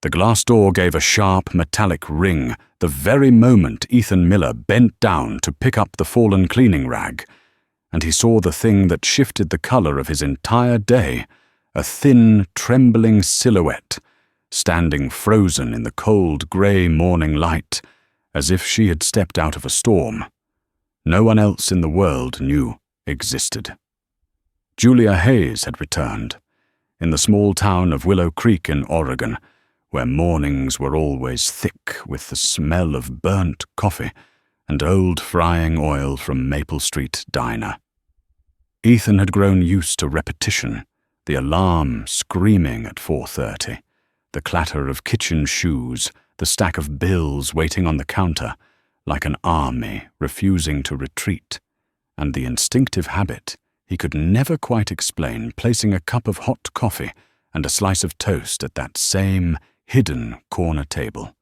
The glass door gave a sharp, metallic ring the very moment Ethan Miller bent down to pick up the fallen cleaning rag, and he saw the thing that shifted the color of his entire day, a thin, trembling silhouette, standing frozen in the cold, grey morning light, as if she had stepped out of a storm. No one else in the world knew existed. Julia Hayes had returned, in the small town of Willow Creek in Oregon, where mornings were always thick with the smell of burnt coffee and old frying oil from Maple Street Diner. Ethan had grown used to repetition, the alarm screaming at 4:30, the clatter of kitchen shoes, the stack of bills waiting on the counter, like an army refusing to retreat, and the instinctive habit he could never quite explain placing a cup of hot coffee and a slice of toast at that same hidden corner table.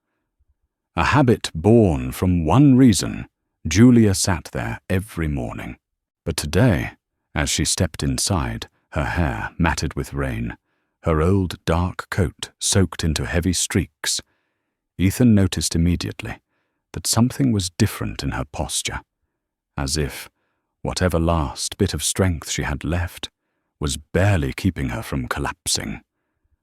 A habit born from one reason: Julia sat there every morning. But today, as she stepped inside, her hair matted with rain, her old dark coat soaked into heavy streaks, Ethan noticed immediately that something was different in her posture, as if whatever last bit of strength she had left was barely keeping her from collapsing.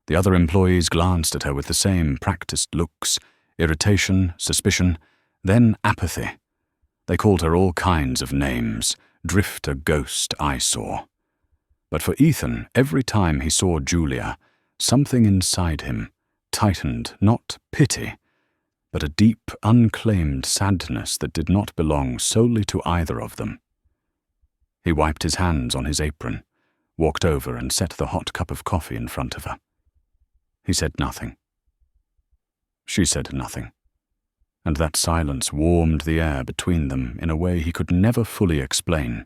The other employees glanced at her with the same practiced looks, irritation, suspicion, then apathy. They called her all kinds of names: drifter, ghost, eyesore. But for Ethan, every time he saw Julia, something inside him tightened, not pity, but a deep, unclaimed sadness that did not belong solely to either of them. He wiped his hands on his apron, walked over and set the hot cup of coffee in front of her. He said nothing. She said nothing, and that silence warmed the air between them in a way he could never fully explain.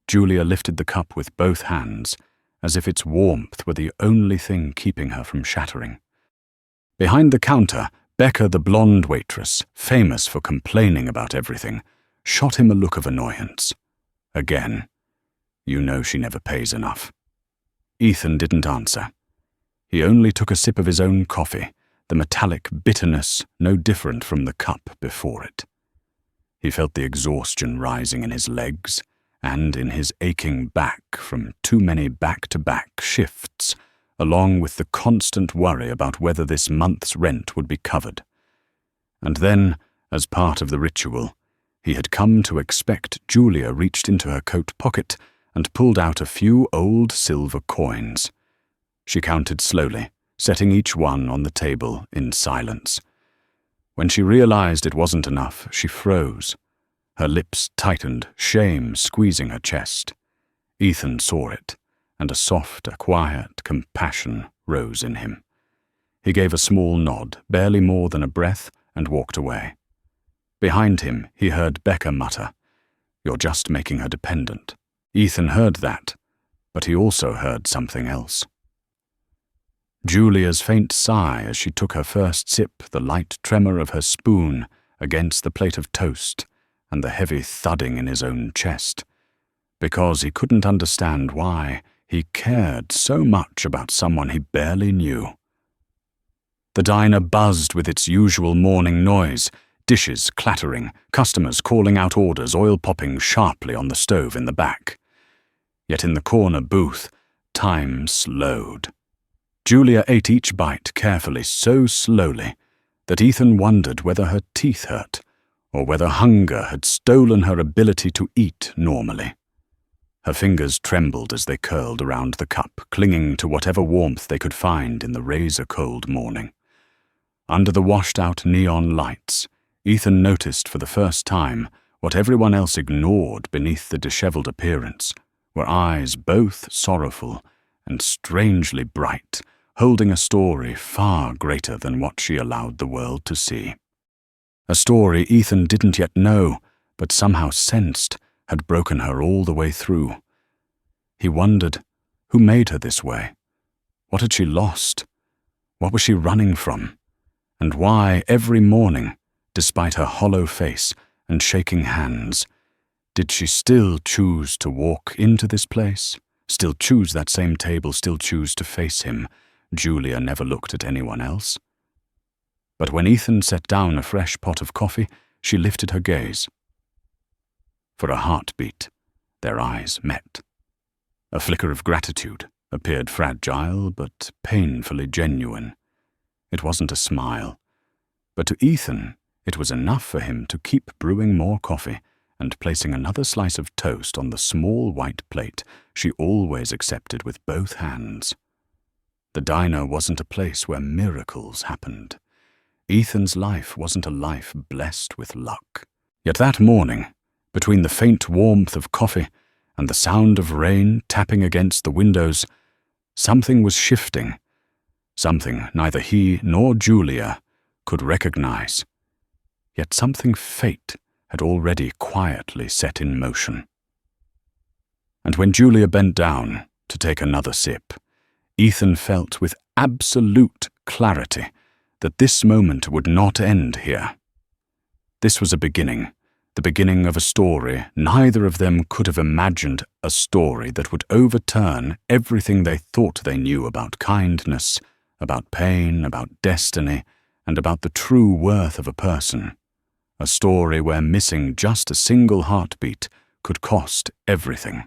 Julia lifted the cup with both hands, as if its warmth were the only thing keeping her from shattering. Behind the counter, Becca, the blonde waitress, famous for complaining about everything, shot him a look of annoyance. Again. You know she never pays enough. Ethan didn't answer. He only took a sip of his own coffee, the metallic bitterness no different from the cup before it. He felt the exhaustion rising in his legs and in his aching back from too many back-to-back shifts, along with the constant worry about whether this month's rent would be covered. And then, as part of the ritual, he had come to expect Julia reached into her coat pocket and pulled out a few old silver coins. She counted slowly, setting each one on the table in silence. When she realized it wasn't enough, she froze. Her lips tightened, shame squeezing her chest. Ethan saw it, and a soft, quiet compassion rose in him. He gave a small nod, barely more than a breath, and walked away. Behind him, he heard Becca mutter, "You're just making her dependent." Ethan heard that, but he also heard something else. Julia's faint sigh as she took her first sip, the light tremor of her spoon against the plate of toast, and the heavy thudding in his own chest, because he couldn't understand why he cared so much about someone he barely knew. The diner buzzed with its usual morning noise, dishes clattering, customers calling out orders, oil popping sharply on the stove in the back. Yet in the corner booth, time slowed. Julia ate each bite carefully, so slowly that Ethan wondered whether her teeth hurt, or whether hunger had stolen her ability to eat normally. Her fingers trembled as they curled around the cup, clinging to whatever warmth they could find in the razor-cold morning. Under the washed-out neon lights, Ethan noticed for the first time what everyone else ignored beneath the disheveled appearance, were eyes both sorrowful and strangely bright, holding a story far greater than what she allowed the world to see. A story Ethan didn't yet know, but somehow sensed, had broken her all the way through. He wondered, who made her this way? What had she lost? What was she running from? And why, every morning, despite her hollow face and shaking hands, did she still choose to walk into this place, still choose that same table, still choose to face him, Julia never looked at anyone else. But when Ethan set down a fresh pot of coffee, she lifted her gaze. For a heartbeat, their eyes met. A flicker of gratitude appeared fragile but painfully genuine. It wasn't a smile, but to Ethan it was enough for him to keep brewing more coffee and placing another slice of toast on the small white plate she always accepted with both hands. The diner wasn't a place where miracles happened. Ethan's life wasn't a life blessed with luck. Yet that morning, between the faint warmth of coffee and the sound of rain tapping against the windows, something was shifting, something neither he nor Julia could recognize. Yet something fate had already quietly set in motion. And when Julia bent down to take another sip, Ethan felt with absolute clarity that this moment would not end here. This was a beginning, the beginning of a story. Neither of them could have imagined a story that would overturn everything they thought they knew about kindness, about pain, about destiny, and about the true worth of a person. A story where missing just a single heartbeat could cost everything.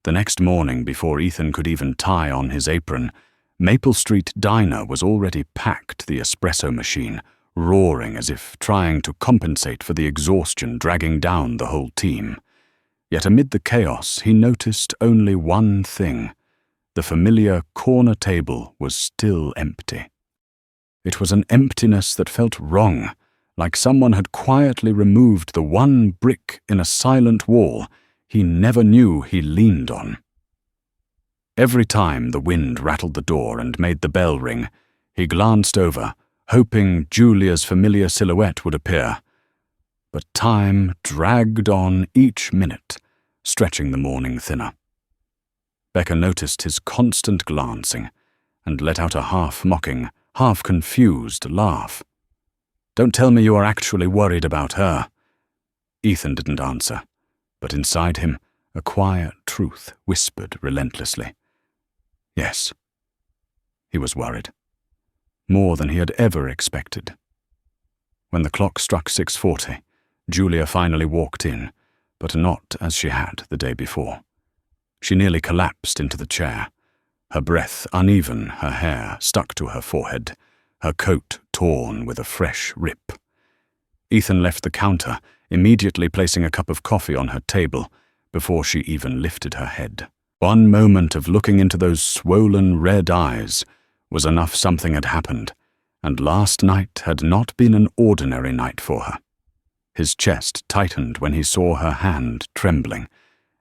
The next morning, before Ethan could even tie on his apron, Maple Street Diner was already packed, the espresso machine roaring as if trying to compensate for the exhaustion dragging down the whole team. Yet amid the chaos, he noticed only one thing. The familiar corner table was still empty. It was an emptiness that felt wrong, like someone had quietly removed the one brick in a silent wall he never knew he leaned on. Every time the wind rattled the door and made the bell ring, he glanced over, hoping Julia's familiar silhouette would appear. But time dragged on each minute, stretching the morning thinner. Becca noticed his constant glancing and let out a half-mocking, half-confused laugh. "Don't tell me you are actually worried about her." Ethan didn't answer, but inside him a quiet truth whispered relentlessly. Yes, he was worried. More than he had ever expected. When the clock struck 6:40, Julia finally walked in, but not as she had the day before. She nearly collapsed into the chair, her breath uneven, her hair stuck to her forehead, her coat torn with a fresh rip. Ethan left the counter, immediately placing a cup of coffee on her table before she even lifted her head. One moment of looking into those swollen red eyes was enough. Something had happened, and last night had not been an ordinary night for her. His chest tightened when he saw her hand trembling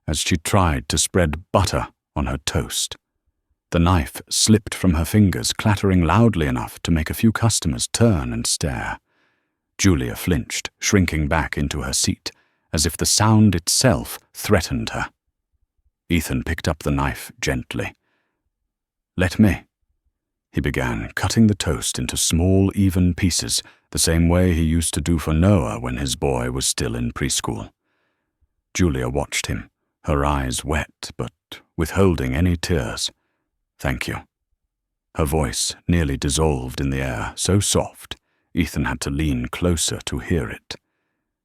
as she tried to spread butter on her toast. The knife slipped from her fingers, clattering loudly enough to make a few customers turn and stare. Julia flinched, shrinking back into her seat, as if the sound itself threatened her. Ethan picked up the knife gently. "Let me," he began, cutting the toast into small, even pieces, the same way he used to do for Noah when his boy was still in preschool. Julia watched him, her eyes wet but withholding any tears. "Thank you." Her voice nearly dissolved in the air, so soft, Ethan had to lean closer to hear it.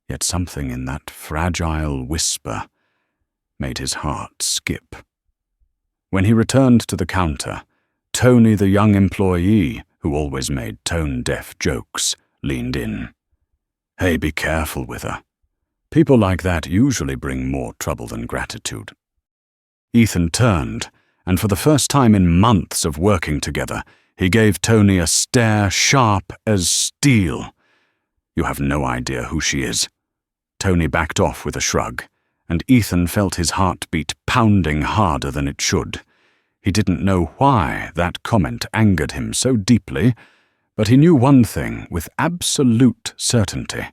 Yet something in that fragile whisper made his heart skip. When he returned to the counter, Tony, the young employee who always made tone-deaf jokes, leaned in. "Hey, be careful with her. People like that usually bring more trouble than gratitude." Ethan turned, and for the first time in months of working together, he gave Tony a stare sharp as steel. "You have no idea who she is." Tony backed off with a shrug, and Ethan felt his heartbeat pounding harder than it should. He didn't know why that comment angered him so deeply, but he knew one thing with absolute certainty.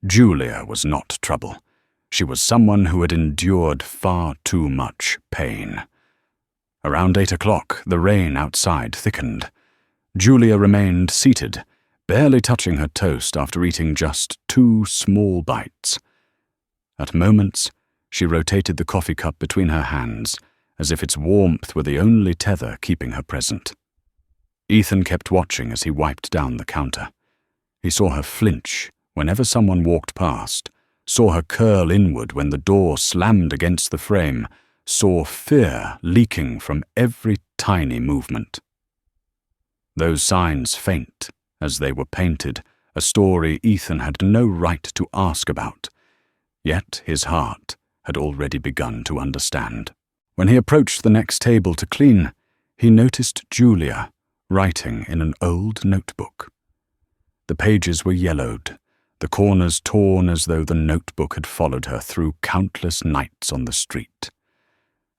Julia was not trouble. She was someone who had endured far too much pain. Around 8 o'clock, the rain outside thickened. Julia remained seated, barely touching her toast after eating just 2 small bites. At moments, she rotated the coffee cup between her hands, as if its warmth were the only tether keeping her present. Ethan kept watching as he wiped down the counter. He saw her flinch whenever someone walked past, saw her curl inward when the door slammed against the frame, saw fear leaking from every tiny movement. Those signs faint, as they were painted, a story Ethan had no right to ask about, yet his heart had already begun to understand. When he approached the next table to clean, he noticed Julia writing in an old notebook. The pages were yellowed, the corners torn as though the notebook had followed her through countless nights on the street.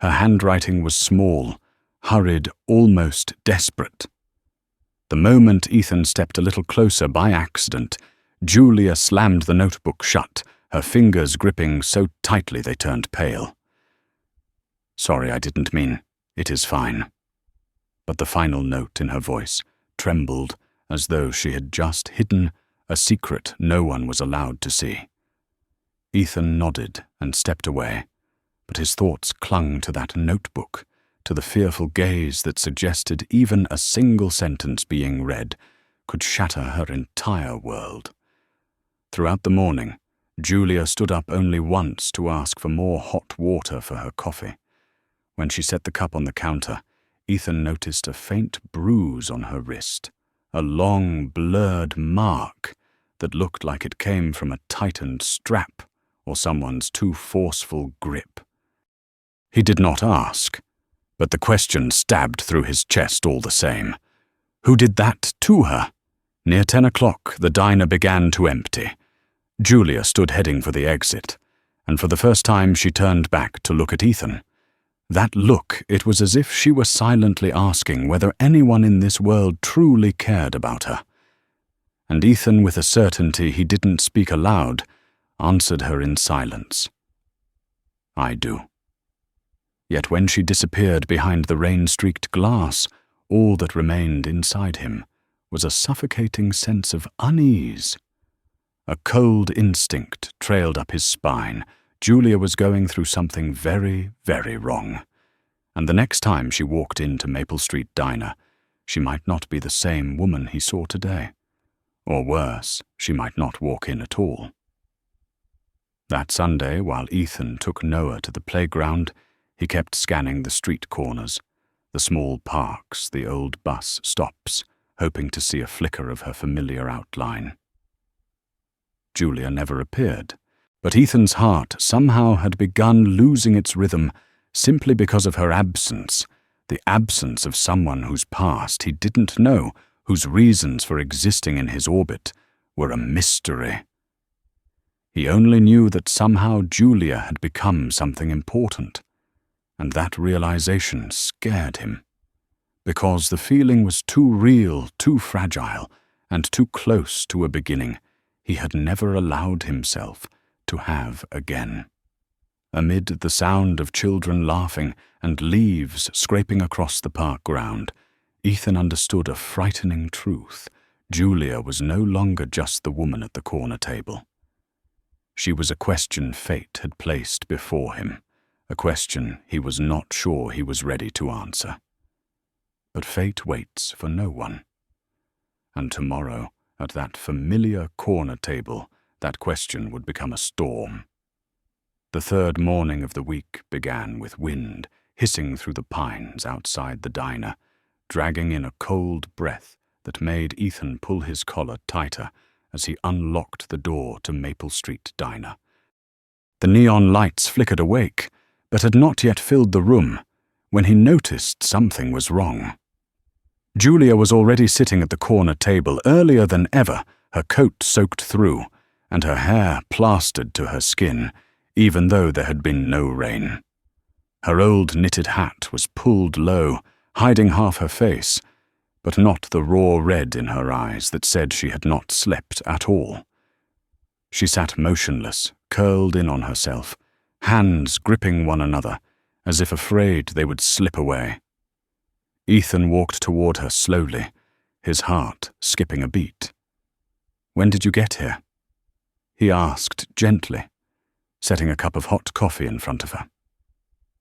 Her handwriting was small, hurried, almost desperate. The moment Ethan stepped a little closer by accident, Julia slammed the notebook shut, her fingers gripping so tightly they turned pale. "Sorry, I didn't mean. It is fine." But the final note in her voice trembled as though she had just hidden a secret no one was allowed to see. Ethan nodded and stepped away, but his thoughts clung to that notebook, to the fearful gaze that suggested even a single sentence being read could shatter her entire world. Throughout the morning, Julia stood up only once to ask for more hot water for her coffee. When she set the cup on the counter, Ethan noticed a faint bruise on her wrist, a long, blurred mark that looked like it came from a tightened strap or someone's too forceful grip. He did not ask, but the question stabbed through his chest all the same. Who did that to her? Near 10 o'clock, the diner began to empty. Julia stood heading for the exit, and for the first time she turned back to look at Ethan. That look, it was as if she were silently asking whether anyone in this world truly cared about her. And Ethan, with a certainty he didn't speak aloud, answered her in silence. "I do." Yet when she disappeared behind the rain-streaked glass, all that remained inside him was a suffocating sense of unease. A cold instinct trailed up his spine. Julia was going through something very, very wrong. And the next time she walked into Maple Street Diner, she might not be the same woman he saw today. Or worse, she might not walk in at all. That Sunday, while Ethan took Noah to the playground, he kept scanning the street corners, the small parks, the old bus stops, hoping to see a flicker of her familiar outline. Julia never appeared, but Ethan's heart somehow had begun losing its rhythm simply because of her absence, the absence of someone whose past he didn't know, whose reasons for existing in his orbit were a mystery. He only knew that somehow Julia had become something important, and that realization scared him, because the feeling was too real, too fragile, and too close to a beginning he had never allowed himself to have again. Amid the sound of children laughing and leaves scraping across the park ground, Ethan understood a frightening truth. Julia was no longer just the woman at the corner table. She was a question fate had placed before him, a question he was not sure he was ready to answer. But fate waits for no one. And tomorrow, at that familiar corner table, that question would become a storm. The third morning of the week began with wind hissing through the pines outside the diner, dragging in a cold breath that made Ethan pull his collar tighter as he unlocked the door to Maple Street Diner. The neon lights flickered awake, but had not yet filled the room when he noticed something was wrong. Julia was already sitting at the corner table earlier than ever, her coat soaked through, and her hair plastered to her skin, even though there had been no rain. Her old knitted hat was pulled low, hiding half her face, but not the raw red in her eyes that said she had not slept at all. She sat motionless, curled in on herself, hands gripping one another, as if afraid they would slip away. Ethan walked toward her slowly, his heart skipping a beat. "When did you get here?" he asked gently, setting a cup of hot coffee in front of her.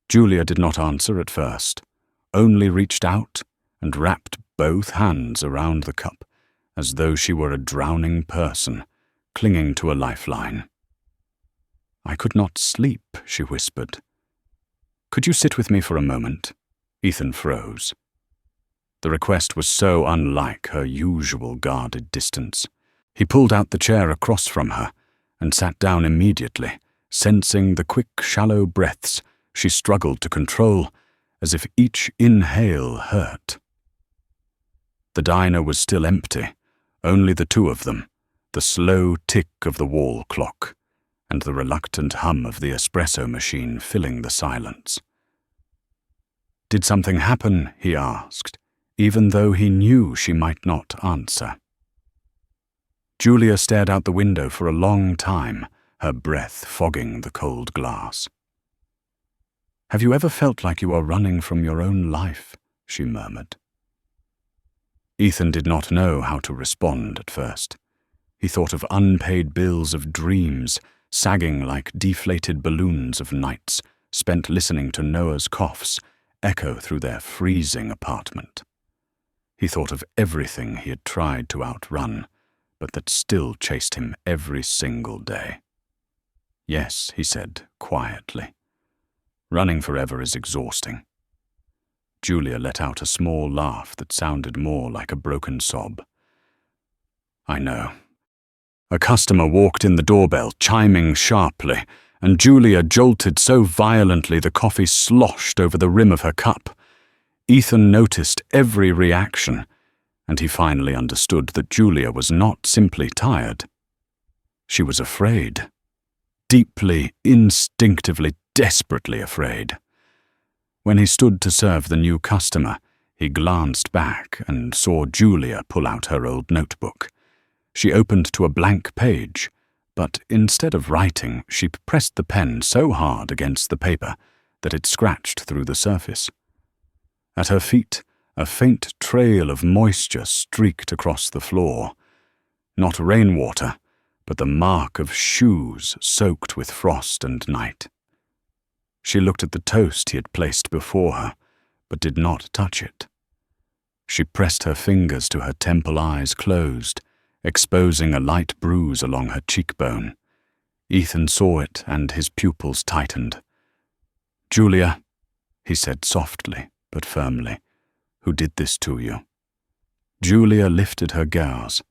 Julia did not answer at first, only reached out and wrapped both hands around the cup, as though she were a drowning person, clinging to a lifeline. "I could not sleep," she whispered. "Could you sit with me for a moment?" Ethan froze. The request was so unlike her usual guarded distance. He pulled out the chair across from her and sat down immediately, sensing the quick, shallow breaths she struggled to control, as if each inhale hurt. The diner was still empty, only the two of them, the slow tick of the wall clock, and the reluctant hum of the espresso machine filling the silence. "Did something happen?" he asked, even though he knew she might not answer. Julia stared out the window for a long time, her breath fogging the cold glass. "Have you ever felt like you are running from your own life?" she murmured. Ethan did not know how to respond at first. He thought of unpaid bills of dreams, sagging like deflated balloons of nights spent listening to Noah's coughs echo through their freezing apartment. He thought of everything he had tried to outrun, but that still chased him every single day. "Yes," he said quietly. "Running forever is exhausting." Julia let out a small laugh that sounded more like a broken sob. "I know." A customer walked in the doorbell, chiming sharply, and Julia jolted so violently the coffee sloshed over the rim of her cup. Ethan noticed every reaction, and he finally understood that Julia was not simply tired. She was afraid. Deeply, instinctively, desperately afraid. When he stood to serve the new customer, he glanced back and saw Julia pull out her old notebook. She opened to a blank page, but instead of writing, she pressed the pen so hard against the paper that it scratched through the surface. At her feet, a faint trail of moisture streaked across the floor. Not rainwater, but the mark of shoes soaked with frost and night. She looked at the toast he had placed before her, but did not touch it. She pressed her fingers to her temple eyes closed, exposing a light bruise along her cheekbone. Ethan saw it, and his pupils tightened. "Julia," he said softly but firmly, "who did this to you?" Julia lifted her gaze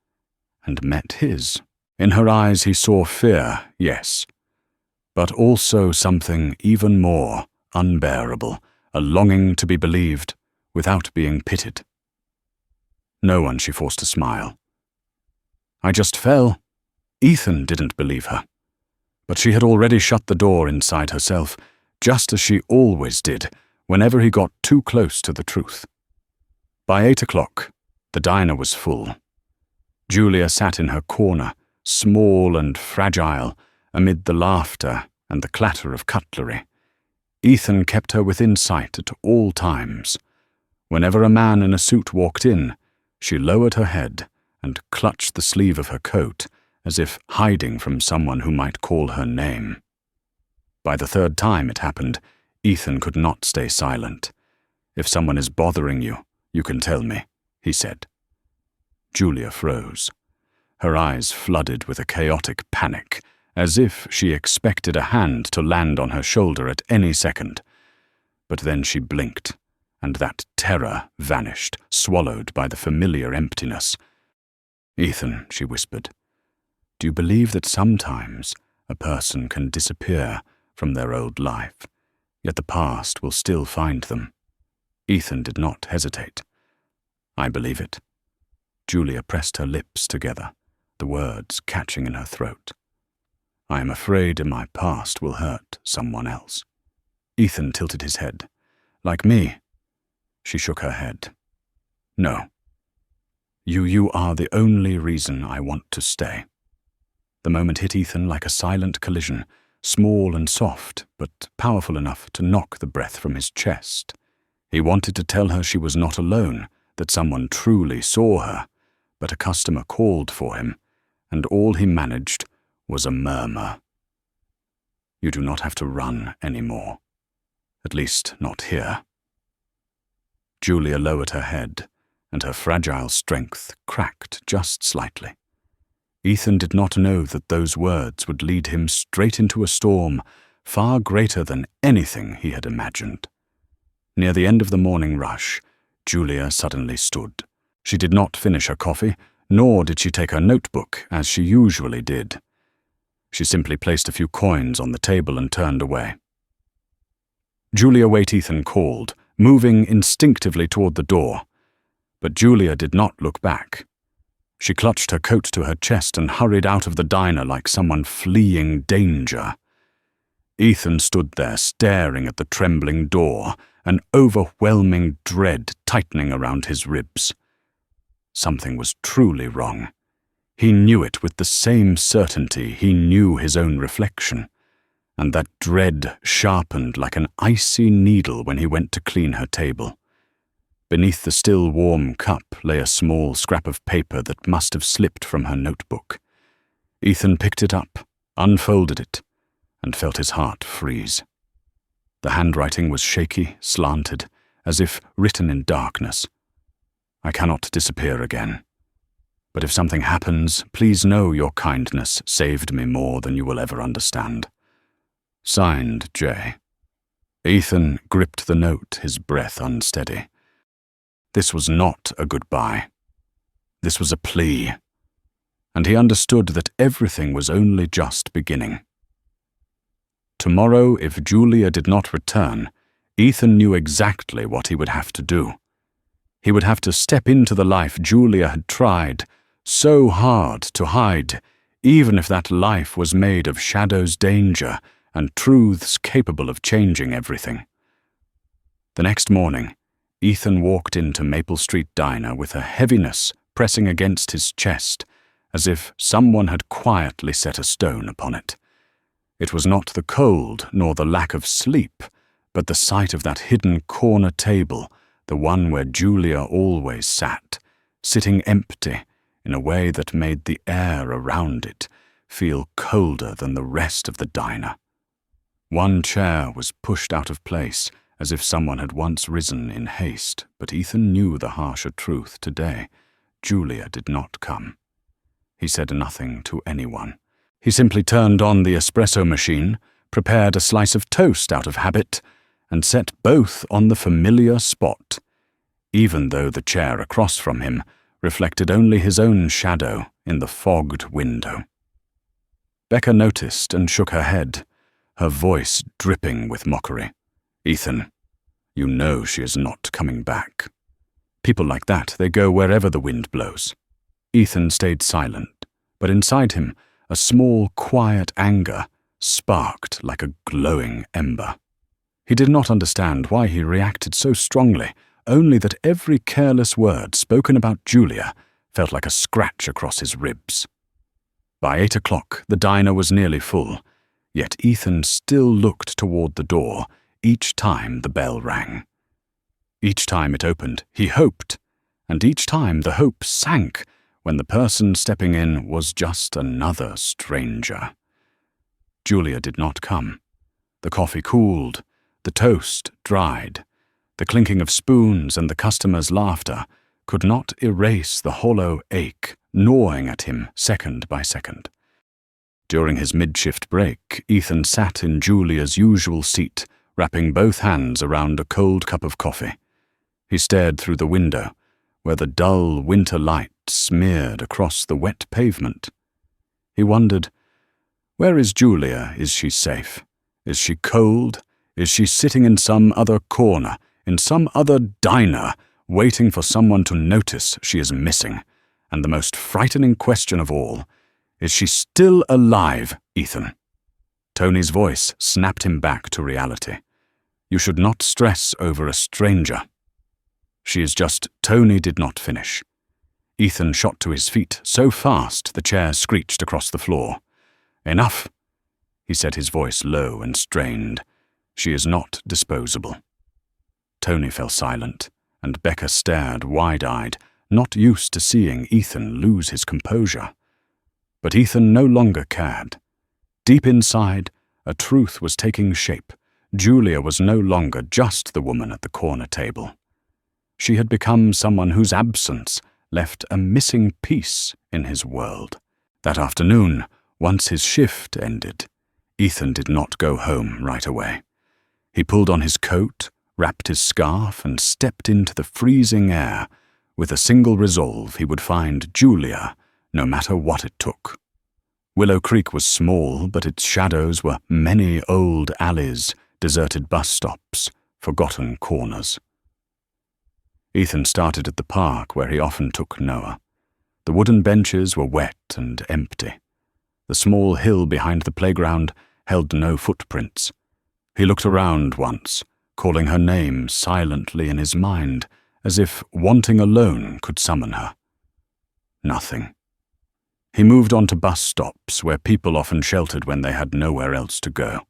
and met his. In her eyes he saw fear, yes, but also something even more unbearable, a longing to be believed without being pitied. "No one," she forced a smile. "I just fell." Ethan didn't believe her, but she had already shut the door inside herself, just as she always did whenever he got too close to the truth. By 8 o'clock, the diner was full. Julia sat in her corner, small and fragile, amid the laughter and the clatter of cutlery. Ethan kept her within sight at all times. Whenever a man in a suit walked in, she lowered her head and clutched the sleeve of her coat, as if hiding from someone who might call her name. By the third time it happened, Ethan could not stay silent. "If someone is bothering you, you can tell me," he said. Julia froze. Her eyes flooded with a chaotic panic, as if she expected a hand to land on her shoulder at any second. But then she blinked, and that terror vanished, swallowed by the familiar emptiness. "Ethan," she whispered, "do you believe that sometimes a person can disappear from their old life, yet the past will still find them?" Ethan did not hesitate. "I believe it." Julia pressed her lips together, the words catching in her throat. "I am afraid my past will hurt someone else." Ethan tilted his head. "Like me?" She shook her head. "No. You are the only reason I want to stay." The moment hit Ethan like a silent collision, small and soft, but powerful enough to knock the breath from his chest. He wanted to tell her she was not alone, that someone truly saw her, but a customer called for him, and all he managed was a murmur. "You do not have to run anymore. At least not here." Julia lowered her head and her fragile strength cracked just slightly. Ethan did not know that those words would lead him straight into a storm far greater than anything he had imagined. Near the end of the morning rush, Julia suddenly stood. She did not finish her coffee, nor did she take her notebook, as she usually did. She simply placed a few coins on the table and turned away. Julia Ethan called, moving instinctively toward the door. But Julia did not look back. She clutched her coat to her chest and hurried out of the diner like someone fleeing danger. Ethan stood there staring at the trembling door, an overwhelming dread tightening around his ribs. Something was truly wrong. He knew it with the same certainty he knew his own reflection, and that dread sharpened like an icy needle when he went to clean her table. Beneath the still warm cup lay a small scrap of paper that must have slipped from her notebook. Ethan picked it up, unfolded it, and felt his heart freeze. The handwriting was shaky, slanted, as if written in darkness. "I cannot disappear again. But if something happens, please know your kindness saved me more than you will ever understand. Signed, J." Ethan gripped the note, his breath unsteady. This was not a goodbye. This was a plea. And he understood that everything was only just beginning. Tomorrow, if Julia did not return, Ethan knew exactly what he would have to do. He would have to step into the life Julia had tried so hard to hide, even if that life was made of shadows, danger, and truths capable of changing everything. The next morning, Ethan walked into Maple Street Diner with a heaviness pressing against his chest, as if someone had quietly set a stone upon it. It was not the cold nor the lack of sleep, but the sight of that hidden corner table, the one where Julia always sat, sitting empty in a way that made the air around it feel colder than the rest of the diner. One chair was pushed out of place, as if someone had once risen in haste, but Ethan knew the harsher truth today. Julia did not come. He said nothing to anyone. He simply turned on the espresso machine, prepared a slice of toast out of habit, and set both on the familiar spot, even though the chair across from him reflected only his own shadow in the fogged window. Becca noticed and shook her head, her voice dripping with mockery. "Ethan, you know she is not coming back. People like that, they go wherever the wind blows." Ethan stayed silent, but inside him, a small, quiet anger sparked like a glowing ember. He did not understand why he reacted so strongly, only that every careless word spoken about Julia felt like a scratch across his ribs. By 8 o'clock, the diner was nearly full, yet Ethan still looked toward the door each time the bell rang. Each time it opened, he hoped, and each time the hope sank when the person stepping in was just another stranger. Julia did not come. The coffee cooled, the toast dried. The clinking of spoons and the customers' laughter could not erase the hollow ache gnawing at him second by second. During his mid-shift break, Ethan sat in Julia's usual seat, wrapping both hands around a cold cup of coffee. He stared through the window, where the dull winter light smeared across the wet pavement. He wondered, where is Julia? Is she safe? Is she cold? Is she sitting in some other corner, in some other diner, waiting for someone to notice she is missing? And the most frightening question of all, is she still alive, Ethan? Tony's voice snapped him back to reality. You should not stress over a stranger. She is just... Tony did not finish. Ethan shot to his feet so fast the chair screeched across the floor. Enough, he said, his voice low and strained. She is not disposable. Tony fell silent, and Becca stared wide-eyed, not used to seeing Ethan lose his composure. But Ethan no longer cared. Deep inside, a truth was taking shape. Julia was no longer just the woman at the corner table. She had become someone whose absence left a missing piece in his world. That afternoon, once his shift ended, Ethan did not go home right away. He pulled on his coat, wrapped his scarf, and stepped into the freezing air with a single resolve: he would find Julia, no matter what it took. Willow Creek was small, but its shadows were many old alleys, deserted bus stops, forgotten corners. Ethan started at the park where he often took Noah. The wooden benches were wet and empty. The small hill behind the playground held no footprints. He looked around once, calling her name silently in his mind, as if wanting alone could summon her. Nothing. He moved on to bus stops where people often sheltered when they had nowhere else to go.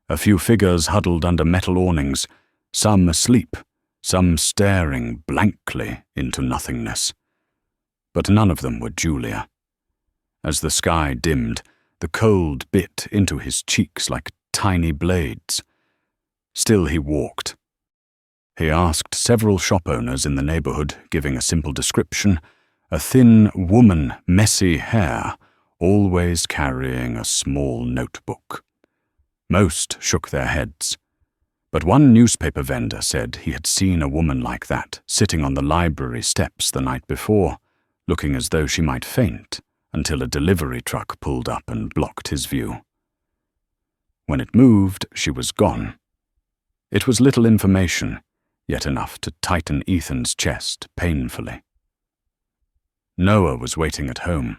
A few figures huddled under metal awnings, some asleep, some staring blankly into nothingness. But none of them were Julia. As the sky dimmed, the cold bit into his cheeks like tiny blades. Still he walked. He asked several shop owners in the neighborhood, giving a simple description: a thin woman, messy hair, always carrying a small notebook. Most shook their heads. But one newspaper vendor said he had seen a woman like that sitting on the library steps the night before, looking as though she might faint, until a delivery truck pulled up and blocked his view. When it moved, she was gone. It was little information, yet enough to tighten Ethan's chest painfully. Noah was waiting at home.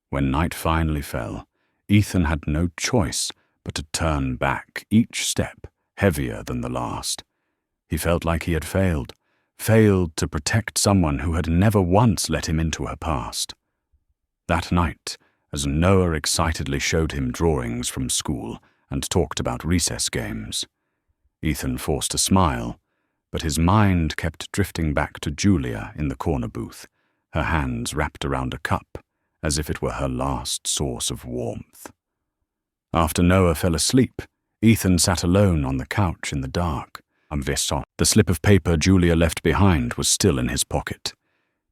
When night finally fell, Ethan had no choice but to turn back, each step heavier than the last. He felt like he had failed to protect someone who had never once let him into her past. That night, as Noah excitedly showed him drawings from school and talked about recess games, Ethan forced a smile, but his mind kept drifting back to Julia in the corner booth, her hands wrapped around a cup, as if it were her last source of warmth. After Noah fell asleep, Ethan sat alone on the couch in the dark. The slip of paper Julia left behind was still in his pocket.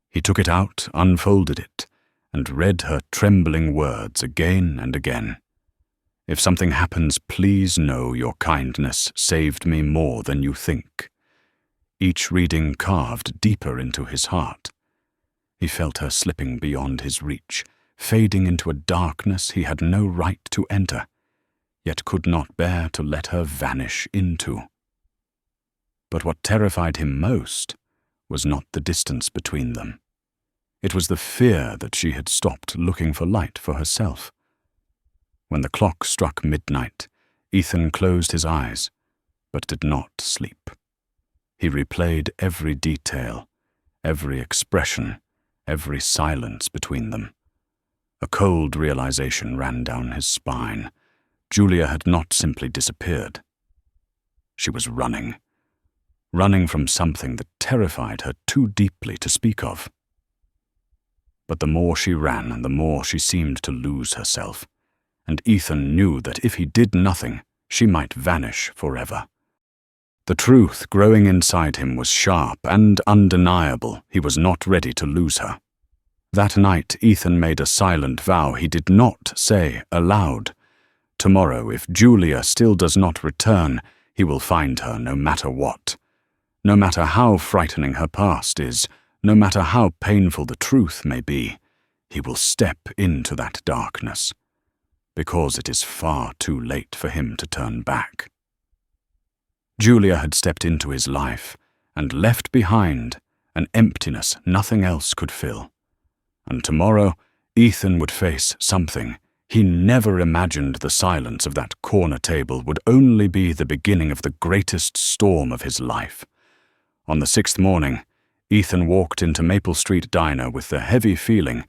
He took it out, unfolded it, and read her trembling words again and again. If something happens, please know your kindness saved me more than you think. Each reading carved deeper into his heart. He felt her slipping beyond his reach, fading into a darkness he had no right to enter, yet could not bear to let her vanish into. But what terrified him most was not the distance between them. It was the fear that she had stopped looking for light for herself. When the clock struck midnight, Ethan closed his eyes, but did not sleep. He replayed every detail, every expression, every silence between them. A cold realization ran down his spine. Julia had not simply disappeared. She was running from something that terrified her too deeply to speak of. But the more she ran, the more she seemed to lose herself, and Ethan knew that if he did nothing, she might vanish forever. The truth growing inside him was sharp and undeniable. He was not ready to lose her. That night, Ethan made a silent vow he did not say aloud. Tomorrow, if Julia still does not return, he will find her no matter what. No matter how frightening her past is, no matter how painful the truth may be, he will step into that darkness, because it is far too late for him to turn back. Julia had stepped into his life and left behind an emptiness nothing else could fill. And tomorrow, Ethan would face something he never imagined. The silence of that corner table would only be the beginning of the greatest storm of his life. On the 6th morning, Ethan walked into Maple Street Diner with the heavy feeling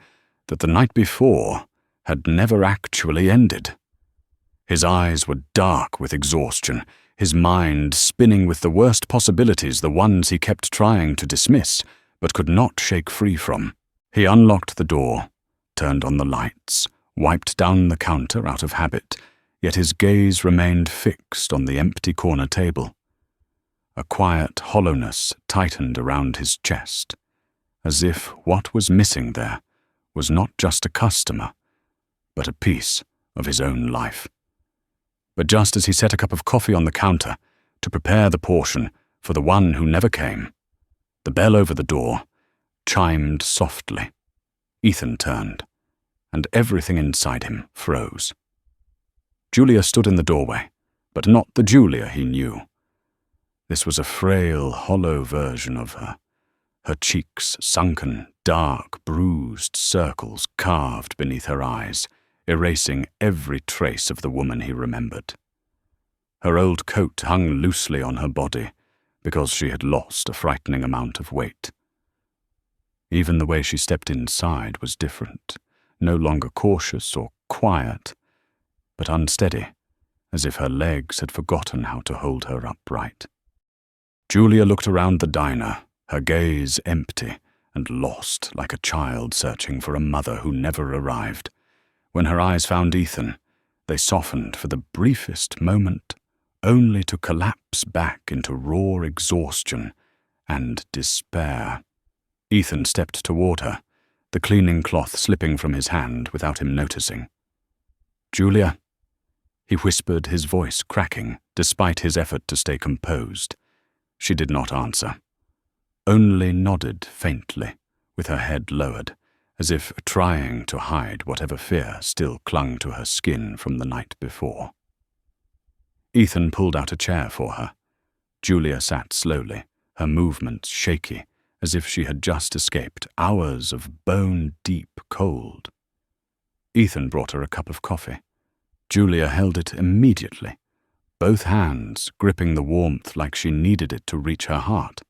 that the night before had never actually ended. His eyes were dark with exhaustion, his mind spinning with the worst possibilities, the ones he kept trying to dismiss, but could not shake free from. He unlocked the door, turned on the lights, wiped down the counter out of habit, yet his gaze remained fixed on the empty corner table. A quiet hollowness tightened around his chest, as if what was missing there was not just a customer, but a piece of his own life. But just as he set a cup of coffee on the counter to prepare the portion for the one who never came, the bell over the door chimed softly. Ethan turned, and everything inside him froze. Julia stood in the doorway, but not the Julia he knew. This was a frail, hollow version of her, her cheeks sunken, dark, bruised circles carved beneath her eyes, erasing every trace of the woman he remembered. Her old coat hung loosely on her body because she had lost a frightening amount of weight. Even the way she stepped inside was different, no longer cautious or quiet, but unsteady, as if her legs had forgotten how to hold her upright. Julia looked around the diner, her gaze empty and lost like a child searching for a mother who never arrived. When her eyes found Ethan, they softened for the briefest moment, only to collapse back into raw exhaustion and despair. Ethan stepped toward her, the cleaning cloth slipping from his hand without him noticing. "Julia," he whispered, his voice cracking despite his effort to stay composed. She did not answer, only nodded faintly, with her head lowered, as if trying to hide whatever fear still clung to her skin from the night before. Ethan pulled out a chair for her. Julia sat slowly, her movements shaky, as if she had just escaped hours of bone-deep cold. Ethan brought her a cup of coffee. Julia held it immediately, both hands gripping the warmth like she needed it to reach her heart.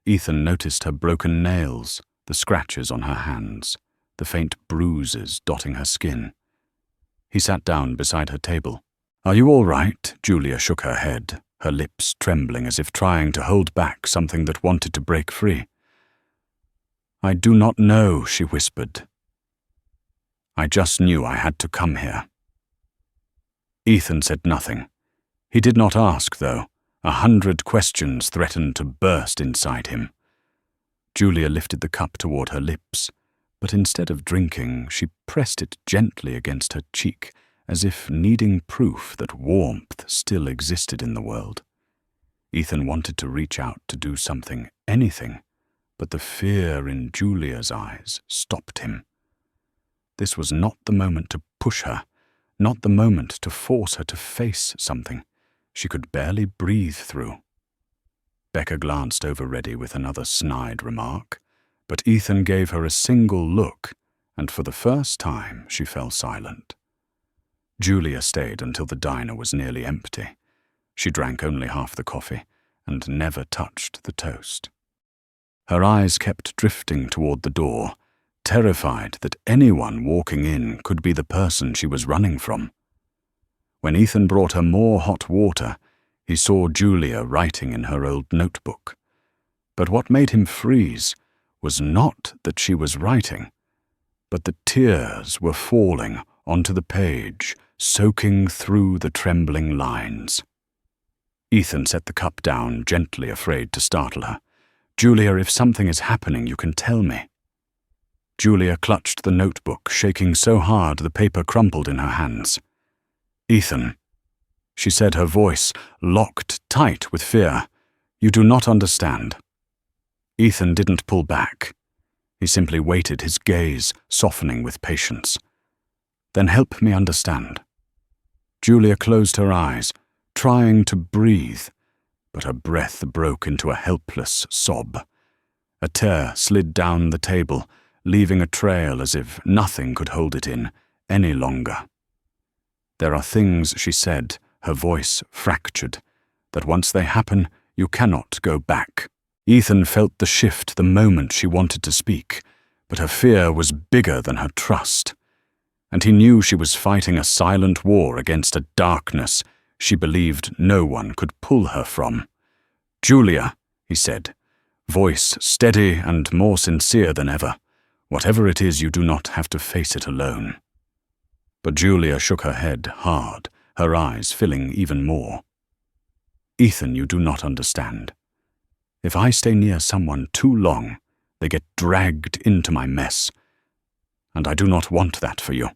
Ethan noticed her broken nails, the scratches on her hands, the faint bruises dotting her skin. He sat down beside her table. "Are you all right?" Julia shook her head, her lips trembling as if trying to hold back something that wanted to break free. "I do not know," she whispered. "I just knew I had to come here." Ethan said nothing. He did not ask, though. 100 questions threatened to burst inside him. Julia lifted the cup toward her lips, but instead of drinking, she pressed it gently against her cheek, as if needing proof that warmth still existed in the world. Ethan wanted to reach out to do something, anything, but the fear in Julia's eyes stopped him. This was not the moment to push her, not the moment to force her to face something she could barely breathe through. Becca glanced over Reddy with another snide remark, but Ethan gave her a single look, and for the first time she fell silent. Julia stayed until the diner was nearly empty. She drank only half the coffee and never touched the toast. Her eyes kept drifting toward the door, terrified that anyone walking in could be the person she was running from. When Ethan brought her more hot water, he saw Julia writing in her old notebook. But what made him freeze was not that she was writing, but the tears were falling onto the page, soaking through the trembling lines. Ethan set the cup down, gently, afraid to startle her. "Julia, if something is happening, you can tell me." Julia clutched the notebook, shaking so hard the paper crumpled in her hands. "Ethan," she said, her voice locked tight with fear, "you do not understand." Ethan didn't pull back. He simply waited, his gaze softening with patience. "Then help me understand." Julia closed her eyes, trying to breathe, but her breath broke into a helpless sob. A tear slid down the table, leaving a trail as if nothing could hold it in any longer. "There are things," she said, her voice fractured, "that once they happen, you cannot go back." Ethan felt the shift the moment she wanted to speak, but her fear was bigger than her trust, and he knew she was fighting a silent war against a darkness she believed no one could pull her from. "Julia," he said, voice steady and more sincere than ever, "whatever it is, you do not have to face it alone." But Julia shook her head hard, her eyes filling even more. Ethan, you do not understand. If I stay near someone too long, they get dragged into my mess. And I do not want that for you."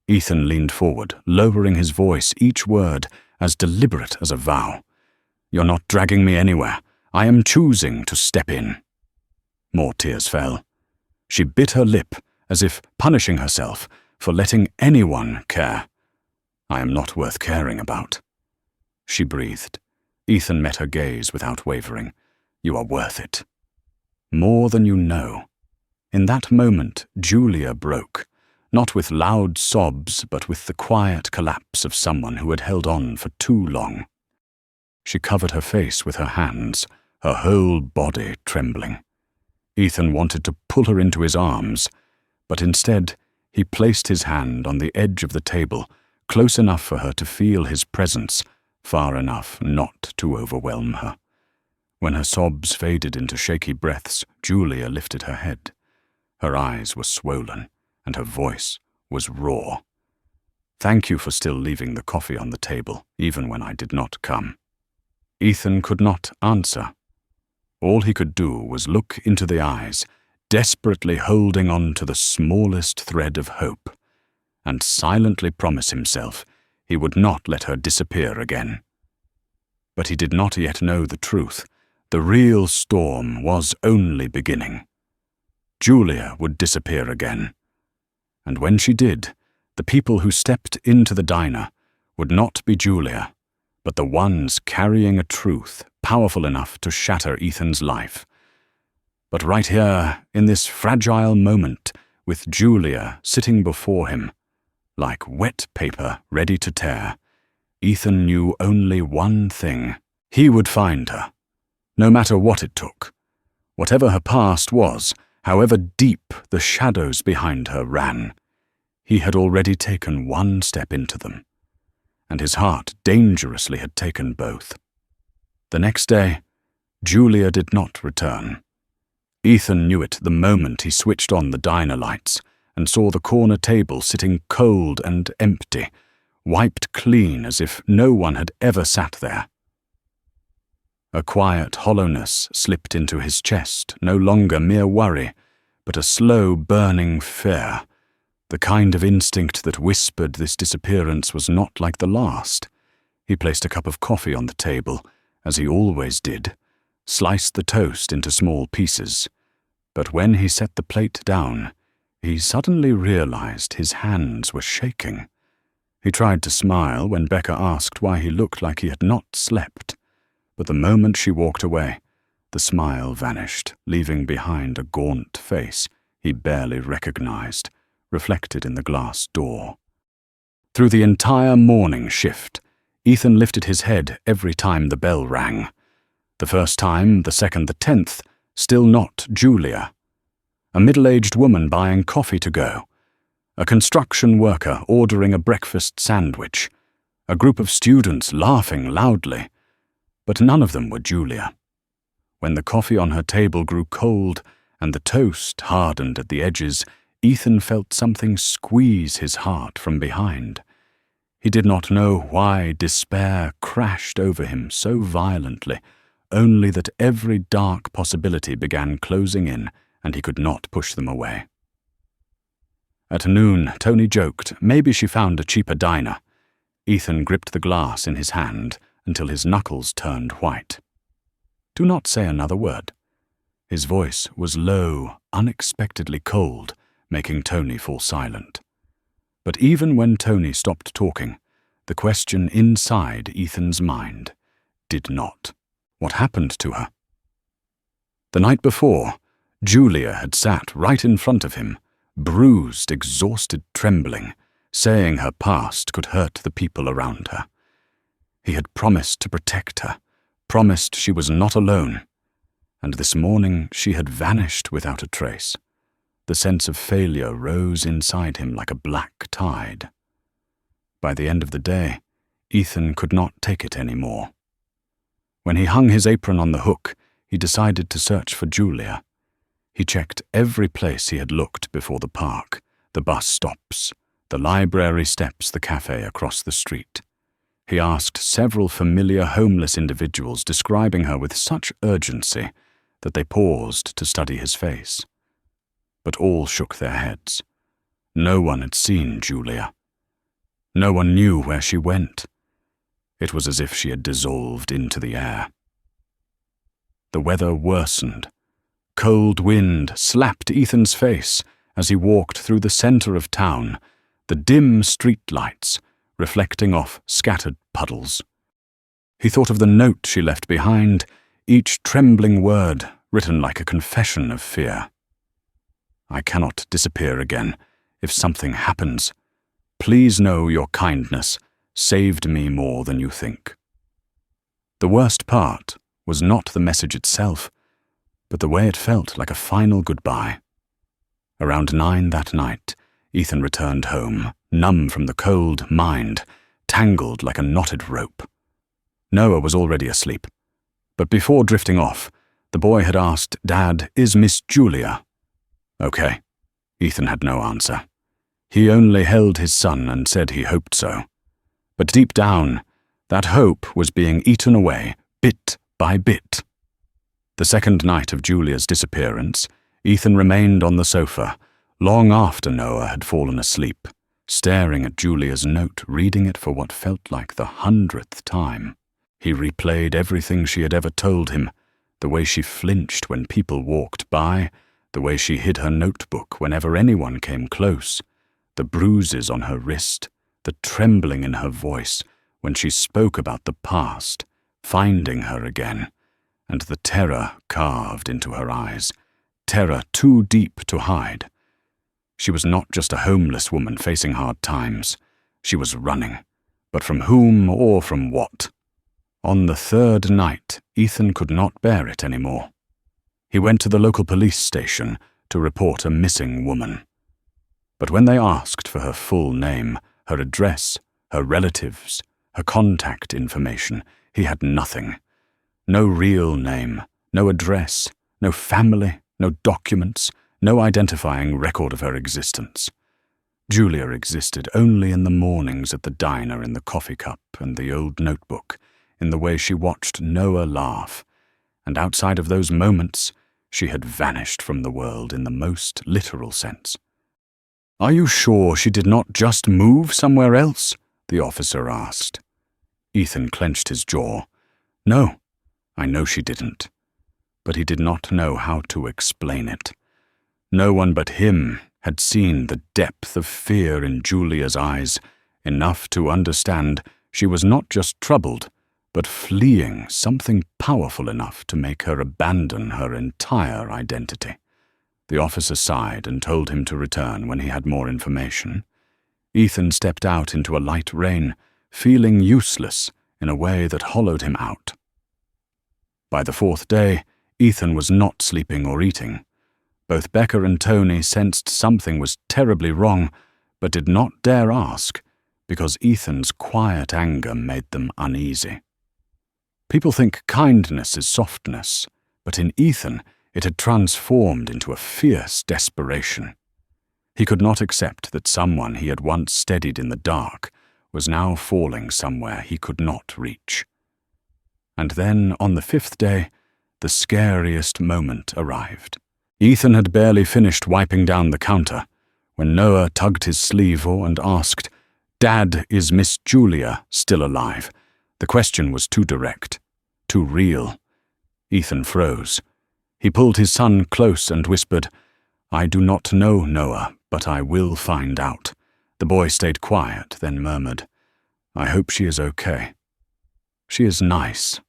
Ethan leaned forward, lowering his voice, each word as deliberate as a vow. "You're not dragging me anywhere. I am choosing to step in." More tears fell. She bit her lip, as if punishing herself for letting anyone care. "I am not worth caring about." She breathed. Ethan met her gaze without wavering. "You are worth it. More than you know." In that moment, Julia broke, not with loud sobs, but with the quiet collapse of someone who had held on for too long. She covered her face with her hands, her whole body trembling. Ethan wanted to pull her into his arms, but instead he placed his hand on the edge of the table, close enough for her to feel his presence, far enough not to overwhelm her. When her sobs faded into shaky breaths, Julia lifted her head. Her eyes were swollen, and her voice was raw. "Thank you for still leaving the coffee on the table, even when I did not come." Ethan could not answer. All he could do was look into the eyes, desperately holding on to the smallest thread of hope, and silently promise himself he would not let her disappear again. But he did not yet know the truth. The real storm was only beginning. Julia would disappear again. And when she did, the people who stepped into the diner would not be Julia, but the ones carrying a truth powerful enough to shatter Ethan's life. But right here, in this fragile moment, with Julia sitting before him, like wet paper ready to tear, Ethan knew only one thing. He would find her, no matter what it took. Whatever her past was, however deep the shadows behind her ran, he had already taken one step into them, and his heart dangerously had taken both. The next day, Julia did not return. Ethan knew it the moment he switched on the diner lights and saw the corner table sitting cold and empty, wiped clean as if no one had ever sat there. A quiet hollowness slipped into his chest, no longer mere worry, but a slow burning fear, the kind of instinct that whispered this disappearance was not like the last. He placed a cup of coffee on the table, as he always did, sliced the toast into small pieces, but when he set the plate down, he suddenly realized his hands were shaking. He tried to smile when Becca asked why he looked like he had not slept, but the moment she walked away, the smile vanished, leaving behind a gaunt face he barely recognized, reflected in the glass door. Through the entire morning shift, Ethan lifted his head every time the bell rang. The first time, the second, the 10th, still not Julia. A middle-aged woman buying coffee to go. A construction worker ordering a breakfast sandwich. A group of students laughing loudly. But none of them were Julia. When the coffee on her table grew cold and the toast hardened at the edges, Ethan felt something squeeze his heart from behind. He did not know why despair crashed over him so violently, only that every dark possibility began closing in, and he could not push them away. At noon, Tony joked maybe she found a cheaper diner. Ethan gripped the glass in his hand until his knuckles turned white. "Do not say another word." His voice was low, unexpectedly cold, making Tony fall silent. But even when Tony stopped talking, the question inside Ethan's mind did not. What happened to her? The night before, Julia had sat right in front of him, bruised, exhausted, trembling, saying her past could hurt the people around her. He had promised to protect her, promised she was not alone, and this morning she had vanished without a trace. The sense of failure rose inside him like a black tide. By the end of the day, Ethan could not take it any more. When he hung his apron on the hook, he decided to search for Julia. He checked every place he had looked before the park, the bus stops, the library steps, the cafe across the street. He asked several familiar homeless individuals, describing her with such urgency that they paused to study his face. But all shook their heads. No one had seen Julia. No one knew where she went. It was as if she had dissolved into the air. The weather worsened. Cold wind slapped Ethan's face as he walked through the center of town, the dim street lights reflecting off scattered puddles. He thought of the note she left behind, each trembling word written like a confession of fear. I cannot disappear again. If something happens, please know your kindness saved me more than you think. The worst part was not the message itself, but the way it felt like a final goodbye. Around 9 that night, Ethan returned home, numb from the cold mind, tangled like a knotted rope. Noah was already asleep, but before drifting off, the boy had asked, "Dad, is Miss Julia?" "Okay." Ethan had no answer. He only held his son and said he hoped so. But deep down, that hope was being eaten away, bit by bit. The second night of Julia's disappearance, Ethan remained on the sofa, long after Noah had fallen asleep, staring at Julia's note, reading it for what felt like the 100th time. He replayed everything she had ever told him, the way she flinched when people walked by, the way she hid her notebook whenever anyone came close, the bruises on her wrist, the trembling in her voice when she spoke about the past, finding her again, and the terror carved into her eyes, terror too deep to hide. She was not just a homeless woman facing hard times. She was running, but from whom or from what? On the third night, Ethan could not bear it anymore. He went to the local police station to report a missing woman. But when they asked for her full name, her address, her relatives, her contact information, he had nothing. No real name, no address, no family, no documents, no identifying record of her existence. Julia existed only in the mornings at the diner, in the coffee cup and the old notebook, in the way she watched Noah laugh, and outside of those moments, she had vanished from the world in the most literal sense. "Are you sure she did not just move somewhere else?" the officer asked. Ethan clenched his jaw. "No, I know she didn't." But he did not know how to explain it. No one but him had seen the depth of fear in Julia's eyes, enough to understand she was not just troubled, but fleeing something powerful enough to make her abandon her entire identity. The officer sighed and told him to return when he had more information. Ethan stepped out into a light rain, feeling useless in a way that hollowed him out. By the 4th day, Ethan was not sleeping or eating. Both Becca and Tony sensed something was terribly wrong, but did not dare ask, because Ethan's quiet anger made them uneasy. People think kindness is softness, but in Ethan it had transformed into a fierce desperation. He could not accept that someone he had once steadied in the dark was now falling somewhere he could not reach. And then, on the 5th day, the scariest moment arrived. Ethan had barely finished wiping down the counter when Noah tugged his sleeve and asked, "Dad, is Miss Julia still alive?" The question was too direct, too real. Ethan froze. He pulled his son close and whispered, "I do not know, Noah, but I will find out." The boy stayed quiet, then murmured, "I hope she is okay. She is nice."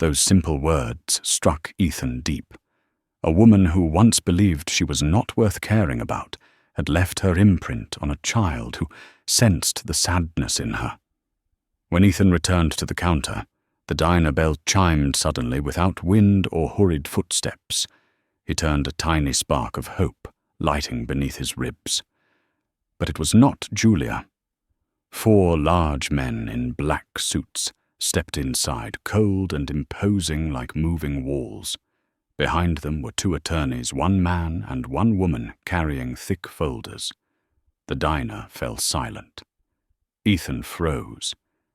Those simple words struck Ethan deep. A woman who once believed she was not worth caring about had left her imprint on a child who sensed the sadness in her. When Ethan returned to the counter, the diner bell chimed suddenly without wind or hurried footsteps. He turned a tiny spark of hope, lighting beneath his ribs. But it was not Julia. 4 large men in black suits stepped inside, cold and imposing like moving walls. Behind them were 2 attorneys, 1 man and 1 woman carrying thick folders. The diner fell silent. Ethan froze.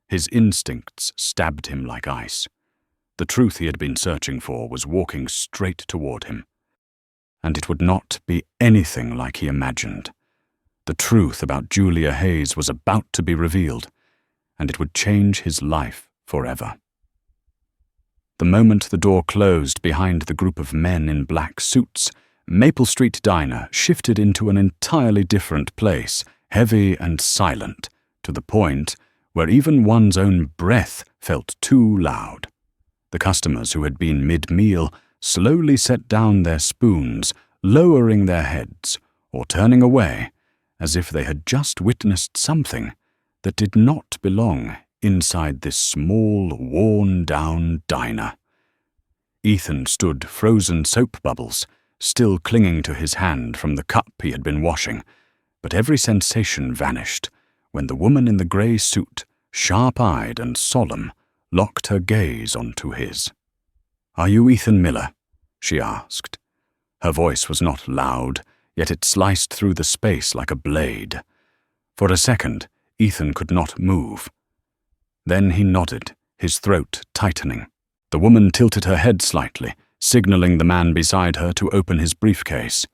His instincts stabbed him like ice. The truth he had been searching for was walking straight toward him. And it would not be anything like he imagined. The truth about Julia Hayes was about to be revealed, and it would change his life forever. The moment the door closed behind the group of men in black suits, Maple Street Diner shifted into an entirely different place, heavy and silent, to the point where even one's own breath felt too loud. The customers who had been mid-meal slowly set down their spoons, lowering their heads or turning away, as if they had just witnessed something that did not belong inside this small, worn-down diner. Ethan stood frozen soap bubbles, still clinging to his hand from the cup he had been washing, but every sensation vanished when the woman in the grey suit, sharp-eyed and solemn, locked her gaze onto his. "Are you Ethan Miller?" she asked. Her voice was not loud, yet it sliced through the space like a blade. For a second, Ethan could not move. Then he nodded, his throat tightening. The woman tilted her head slightly, signaling the man beside her to open his briefcase.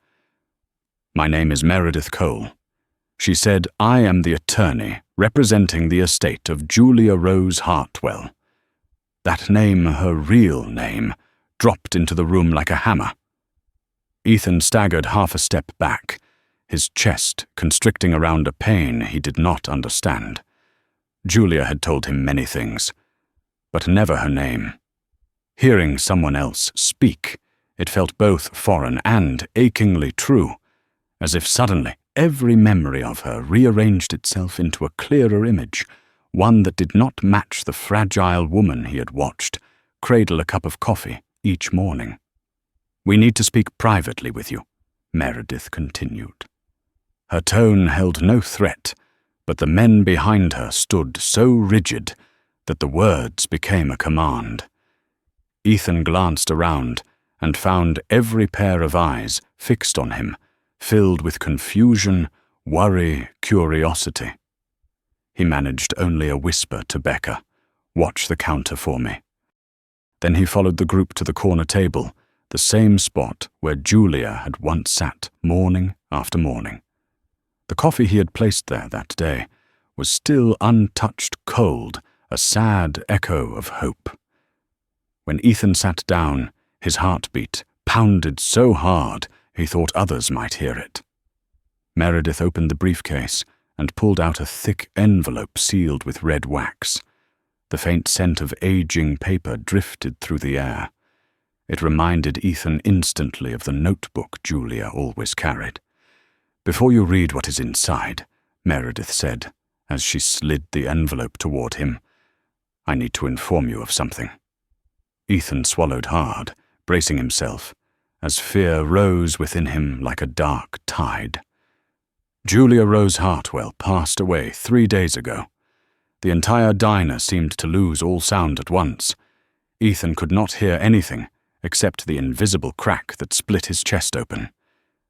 "My name is Meredith Cole." She said, "I am the attorney representing the estate of Julia Rose Hartwell." That name, her real name, dropped into the room like a hammer. Ethan staggered half a step back, his chest constricting around a pain he did not understand. Julia had told him many things, but never her name. Hearing someone else speak, it felt both foreign and achingly true, as if suddenly every memory of her rearranged itself into a clearer image, one that did not match the fragile woman he had watched cradle a cup of coffee each morning. "We need to speak privately with you," Meredith continued. Her tone held no threat, but the men behind her stood so rigid that the words became a command. Ethan glanced around and found every pair of eyes fixed on him, filled with confusion, worry, curiosity. He managed only a whisper to Becca, "Watch the counter for me." Then he followed the group to the corner table, the same spot where Julia had once sat morning after morning. The coffee he had placed there that day was still untouched cold, a sad echo of hope. When Ethan sat down, his heartbeat pounded so hard he thought others might hear it. Meredith opened the briefcase and pulled out a thick envelope sealed with red wax. The faint scent of aging paper drifted through the air. It reminded Ethan instantly of the notebook Julia always carried. "Before you read what is inside," Meredith said, as she slid the envelope toward him, "I need to inform you of something." Ethan swallowed hard, bracing himself, as fear rose within him like a dark tide. Julia Rose Hartwell passed away 3 days ago. The entire diner seemed to lose all sound at once. Ethan could not hear anything except the invisible crack that split his chest open.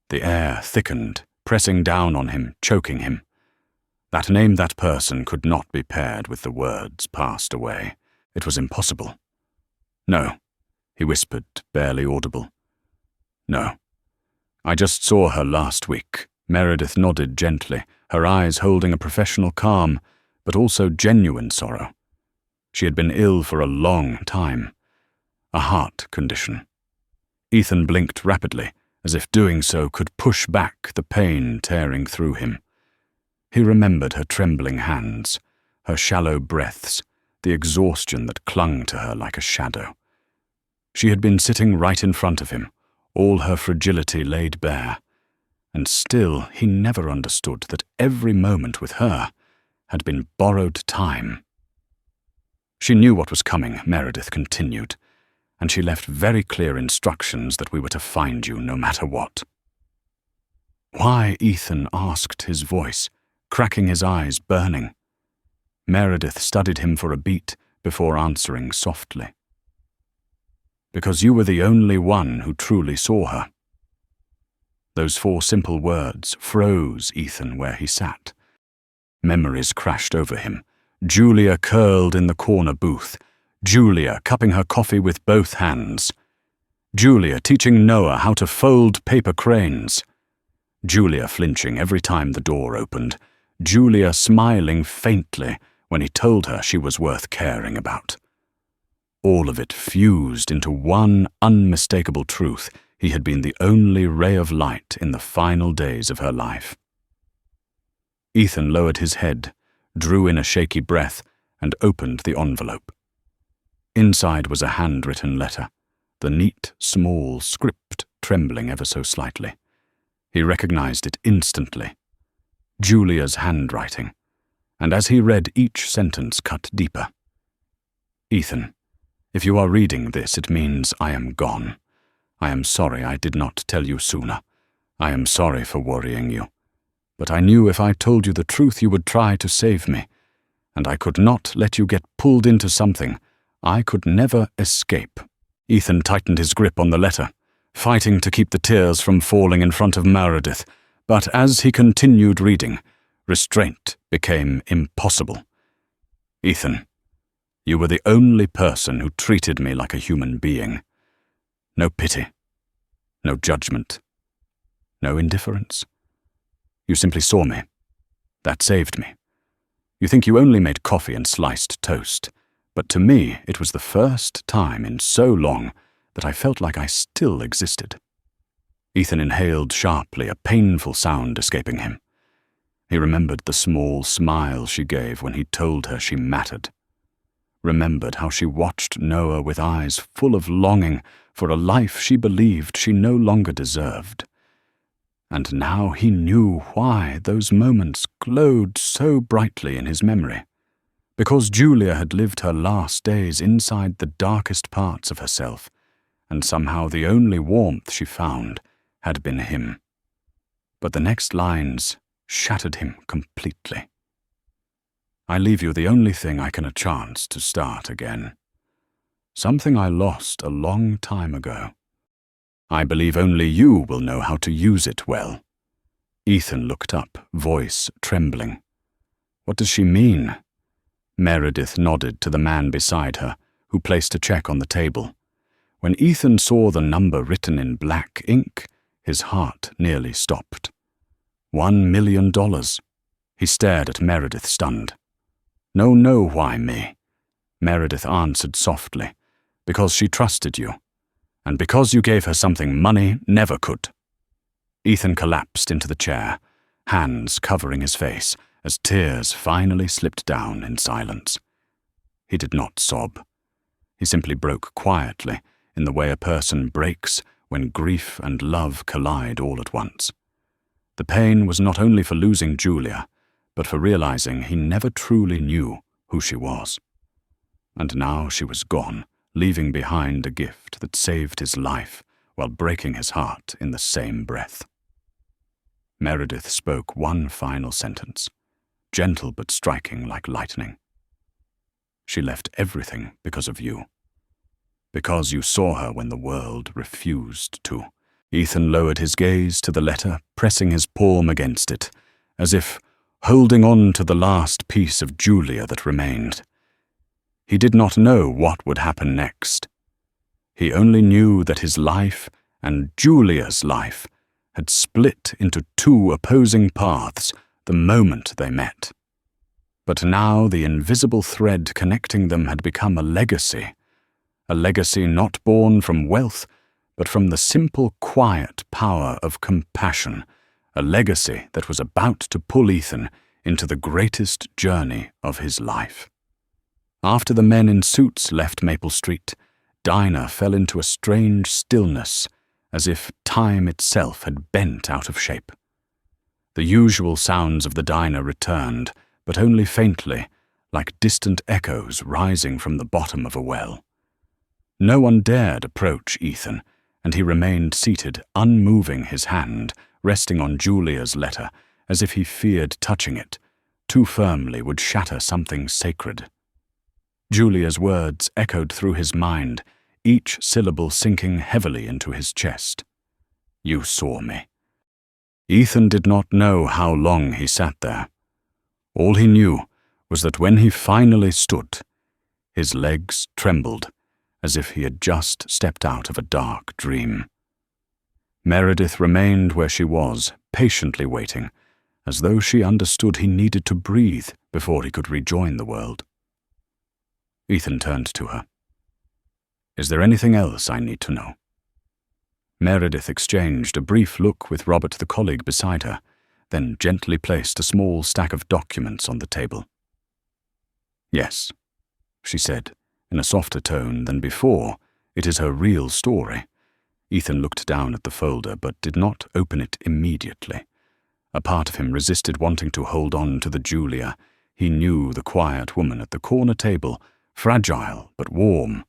The air thickened, pressing down on him, choking him. That name, that person, could not be paired with the words "passed away." It was impossible. "No," he whispered, barely audible. "No. I just saw her last week." Meredith nodded gently, her eyes holding a professional calm, but also genuine sorrow. She had been ill for a long time. A heart condition. Ethan blinked rapidly, as if doing so could push back the pain tearing through him. He remembered her trembling hands, her shallow breaths, the exhaustion that clung to her like a shadow. She had been sitting right in front of him, all her fragility laid bare, and still he never understood that every moment with her had been borrowed time. "She knew what was coming," Meredith continued, "and she left very clear instructions that we were to find you no matter what." Why, Ethan asked, his voice, cracking his eyes burning. Meredith studied him for a beat before answering softly. "Because you were the only one who truly saw her." Those 4 simple words froze Ethan where he sat. Memories crashed over him, Julia curled in the corner booth, Julia cupping her coffee with both hands, Julia teaching Noah how to fold paper cranes, Julia flinching every time the door opened, Julia smiling faintly when he told her she was worth caring about. All of it fused into one unmistakable truth: he had been the only ray of light in the final days of her life. Ethan lowered his head, drew in a shaky breath, and opened the envelope. Inside was a handwritten letter, the neat, small script trembling ever so slightly. He recognized it instantly. Julia's handwriting, and as he read, each sentence cut deeper. Ethan, if you are reading this, it means I am gone. I am sorry I did not tell you sooner. I am sorry for worrying you. But I knew if I told you the truth you would try to save me, and I could not let you get pulled into something I could never escape. Ethan tightened his grip on the letter, fighting to keep the tears from falling in front of Meredith, but as he continued reading, restraint became impossible. Ethan, you were the only person who treated me like a human being. No pity, no judgment, no indifference. You simply saw me. That saved me. You think you only made coffee and sliced toast, but to me it was the first time in so long that I felt like I still existed. Ethan inhaled sharply, a painful sound escaping him. He remembered the small smile she gave when he told her she mattered. Remembered how she watched Noah with eyes full of longing for a life she believed she no longer deserved. And now he knew why those moments glowed so brightly in his memory. Because Julia had lived her last days inside the darkest parts of herself, and somehow the only warmth she found had been him. But the next lines shattered him completely. I leave you the only thing I can a chance to start again. Something I lost a long time ago. I believe only you will know how to use it well. Ethan looked up, voice trembling. What does she mean? Meredith nodded to the man beside her, who placed a check on the table. When Ethan saw the number written in black ink, his heart nearly stopped. $1 million. He stared at Meredith, stunned. No, why me? Meredith answered softly. Because she trusted you. And because you gave her something money never could. Ethan collapsed into the chair, hands covering his face, as tears finally slipped down in silence. He did not sob. He simply broke quietly, in the way a person breaks when grief and love collide all at once. The pain was not only for losing Julia, but for realizing he never truly knew who she was. And now she was gone, leaving behind a gift that saved his life while breaking his heart in the same breath. Meredith spoke one final sentence, gentle but striking like lightning. She left everything because of you. Because you saw her when the world refused to. Ethan lowered his gaze to the letter, pressing his palm against it, as if holding on to the last piece of Julia that remained. He did not know what would happen next. He only knew that his life and Julia's life had split into two opposing paths the moment they met. But now the invisible thread connecting them had become a legacy not born from wealth, but from the simple, quiet power of compassion, a legacy that was about to pull Ethan into the greatest journey of his life. After the men in suits left Maple Street, Dinah fell into a strange stillness, as if time itself had bent out of shape. The usual sounds of the diner returned, but only faintly, like distant echoes rising from the bottom of a well. No one dared approach Ethan, and he remained seated, unmoving, his hand resting on Julia's letter, as if he feared touching it too firmly would shatter something sacred. Julia's words echoed through his mind, each syllable sinking heavily into his chest. You saw me. Ethan did not know how long he sat there. All he knew was that when he finally stood, his legs trembled as if he had just stepped out of a dark dream. Meredith remained where she was, patiently waiting, as though she understood he needed to breathe before he could rejoin the world. Ethan turned to her. "Is there anything else I need to know?" Meredith exchanged a brief look with Robert, the colleague beside her, then gently placed a small stack of documents on the table. "Yes," she said, in a softer tone than before. "It is her real story." Ethan looked down at the folder but did not open it immediately. A part of him resisted wanting to hold on to the Julia. He knew the quiet woman at the corner table, fragile but warm,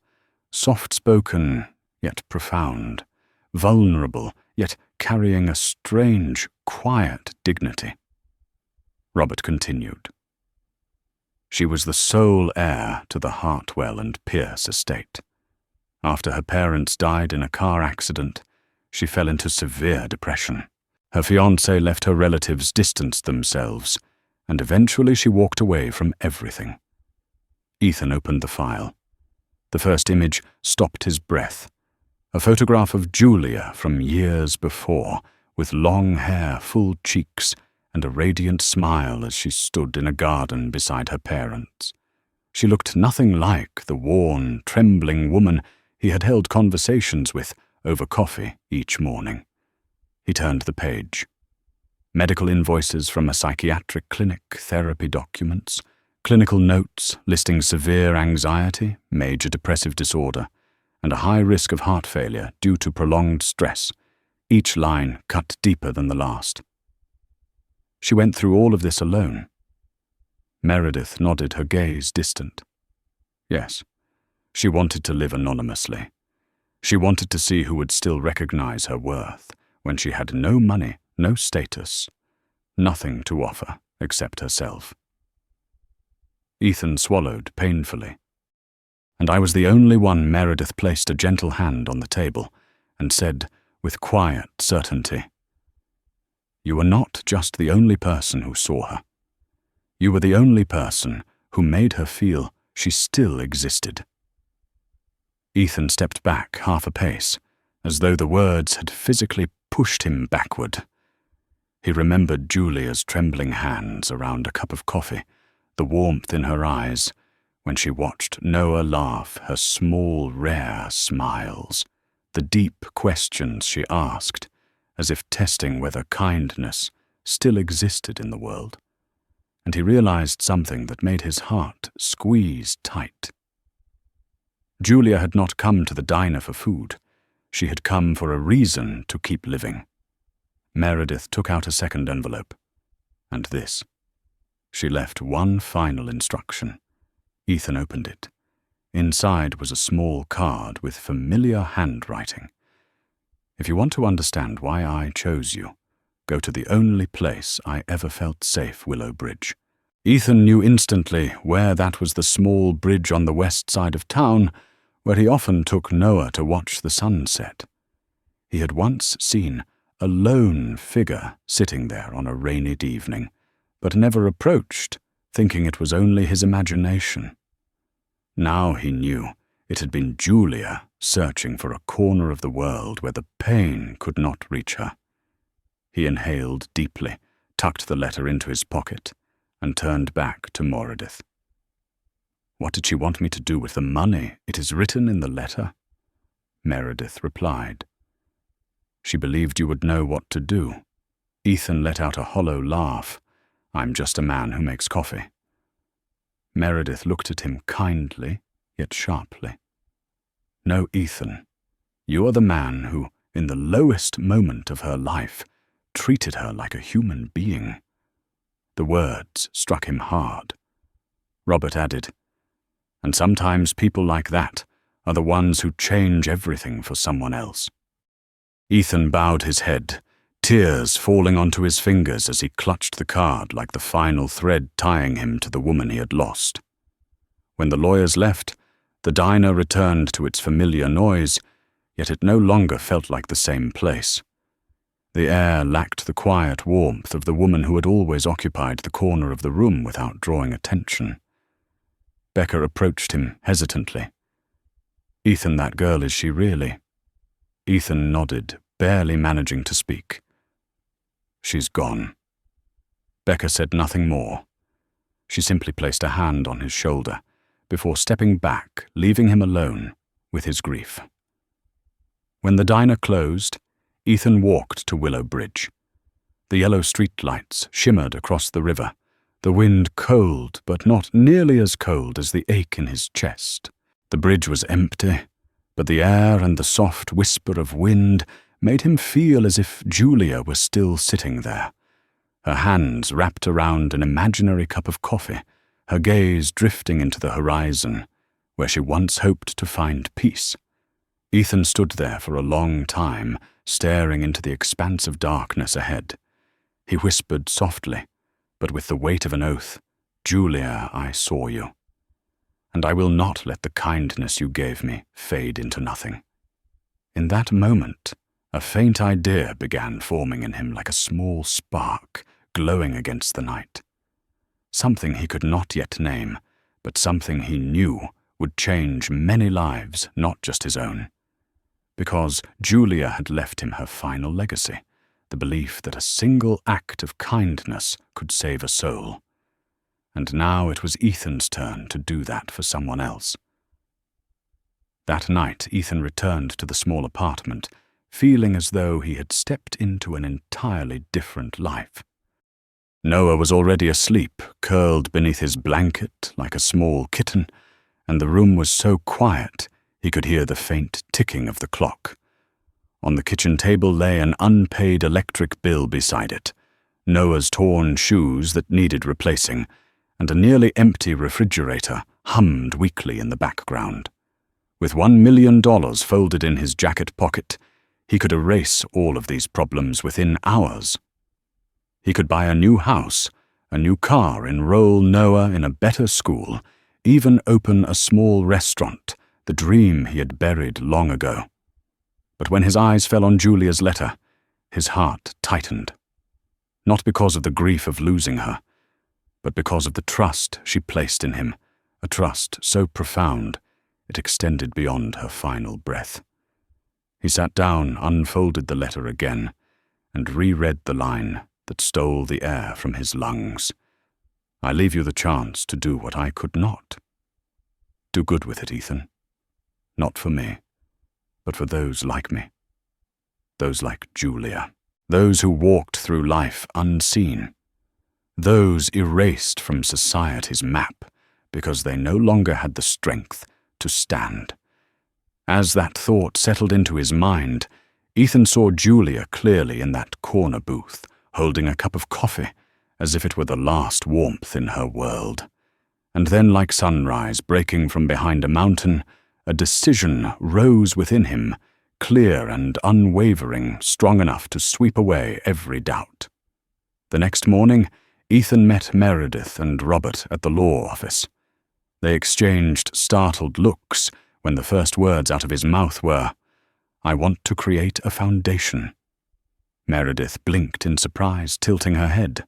soft-spoken yet profound, vulnerable yet carrying a strange, quiet dignity. Robert continued. She was the sole heir to the Hartwell and Pierce estate. After her parents died in a car accident, she fell into severe depression. Her fiancé left her relatives distanced themselves, and eventually she walked away from everything. Ethan opened the file. The first image stopped his breath. A photograph of Julia from years before, with long hair, full cheeks, and a radiant smile as she stood in a garden beside her parents. She looked nothing like the worn, trembling woman he had held conversations with over coffee each morning. He turned the page. Medical invoices from a psychiatric clinic, therapy documents, clinical notes listing severe anxiety, major depressive disorder, and a high risk of heart failure due to prolonged stress, each line cut deeper than the last. She went through all of this alone. Meredith nodded, her gaze distant. Yes, she wanted to live anonymously. She wanted to see who would still recognize her worth when she had no money, no status, nothing to offer except herself. Ethan swallowed painfully. And I was the only one. Meredith placed a gentle hand on the table and said with quiet certainty, "You were not just the only person who saw her. You were the only person who made her feel she still existed." Ethan stepped back half a pace, as though the words had physically pushed him backward. He remembered Julia's trembling hands around a cup of coffee, the warmth in her eyes, when she watched Noah laugh, her small, rare smiles, the deep questions she asked, as if testing whether kindness still existed in the world. And he realized something that made his heart squeeze tight. Julia had not come to the diner for food. She had come for a reason to keep living. Meredith took out a second envelope. And this. She left one final instruction. Ethan opened it. Inside was a small card with familiar handwriting. "If you want to understand why I chose you, go to the only place I ever felt safe, Willow Bridge." Ethan knew instantly where that was, the small bridge on the west side of town where he often took Noah to watch the sunset. He had once seen a lone figure sitting there on a rainy evening, but never approached, thinking it was only his imagination. Now he knew it had been Julia searching for a corner of the world where the pain could not reach her. He inhaled deeply, tucked the letter into his pocket, and turned back to Meredith. "What did she want me to do with the money? It is written in the letter." Meredith replied. "She believed you would know what to do." Ethan let out a hollow laugh. "I'm just a man who makes coffee." Meredith looked at him kindly, yet sharply. "No, Ethan, you are the man who, in the lowest moment of her life, treated her like a human being." The words struck him hard. Robert added, "And sometimes people like that are the ones who change everything for someone else." Ethan bowed his head, tears falling onto his fingers as he clutched the card like the final thread tying him to the woman he had lost. When the lawyers left, the diner returned to its familiar noise, yet it no longer felt like the same place. The air lacked the quiet warmth of the woman who had always occupied the corner of the room without drawing attention. Becca approached him hesitantly. "Ethan, that girl, is she really?" Ethan nodded, barely managing to speak. "She's gone." Becca said nothing more. She simply placed a hand on his shoulder before stepping back, leaving him alone with his grief. When the diner closed, Ethan walked to Willow Bridge. The yellow streetlights shimmered across the river, the wind cold but not nearly as cold as the ache in his chest. The bridge was empty, but the air and the soft whisper of wind made him feel as if Julia were still sitting there, her hands wrapped around an imaginary cup of coffee, her gaze drifting into the horizon, where she once hoped to find peace. Ethan stood there for a long time, staring into the expanse of darkness ahead. He whispered softly, but with the weight of an oath, "Julia, I saw you. And I will not let the kindness you gave me fade into nothing." In that moment, a faint idea began forming in him like a small spark, glowing against the night. Something he could not yet name, but something he knew would change many lives, not just his own. Because Julia had left him her final legacy, the belief that a single act of kindness could save a soul. And now it was Ethan's turn to do that for someone else. That night, Ethan returned to the small apartment, feeling as though he had stepped into an entirely different life. Noah was already asleep, curled beneath his blanket like a small kitten, and the room was so quiet he could hear the faint ticking of the clock. On the kitchen table lay an unpaid electric bill beside it, Noah's torn shoes that needed replacing, and a nearly empty refrigerator hummed weakly in the background. With $1 million folded in his jacket pocket, he could erase all of these problems within hours. He could buy a new house, a new car, enroll Noah in a better school, even open a small restaurant, the dream he had buried long ago. But when his eyes fell on Julia's letter, his heart tightened. Not because of the grief of losing her, but because of the trust she placed in him, a trust so profound it extended beyond her final breath. He sat down, unfolded the letter again, and reread the line that stole the air from his lungs. "I leave you the chance to do what I could not. Do good with it, Ethan. Not for me, but for those like me. Those like Julia. Those who walked through life unseen. Those erased from society's map because they no longer had the strength to stand." As that thought settled into his mind, Ethan saw Julia clearly in that corner booth, holding a cup of coffee, as if it were the last warmth in her world. And then, like sunrise breaking from behind a mountain, a decision rose within him, clear and unwavering, strong enough to sweep away every doubt. The next morning, Ethan met Meredith and Robert at the law office. They exchanged startled looks when the first words out of his mouth were, "I want to create a foundation." Meredith blinked in surprise, tilting her head.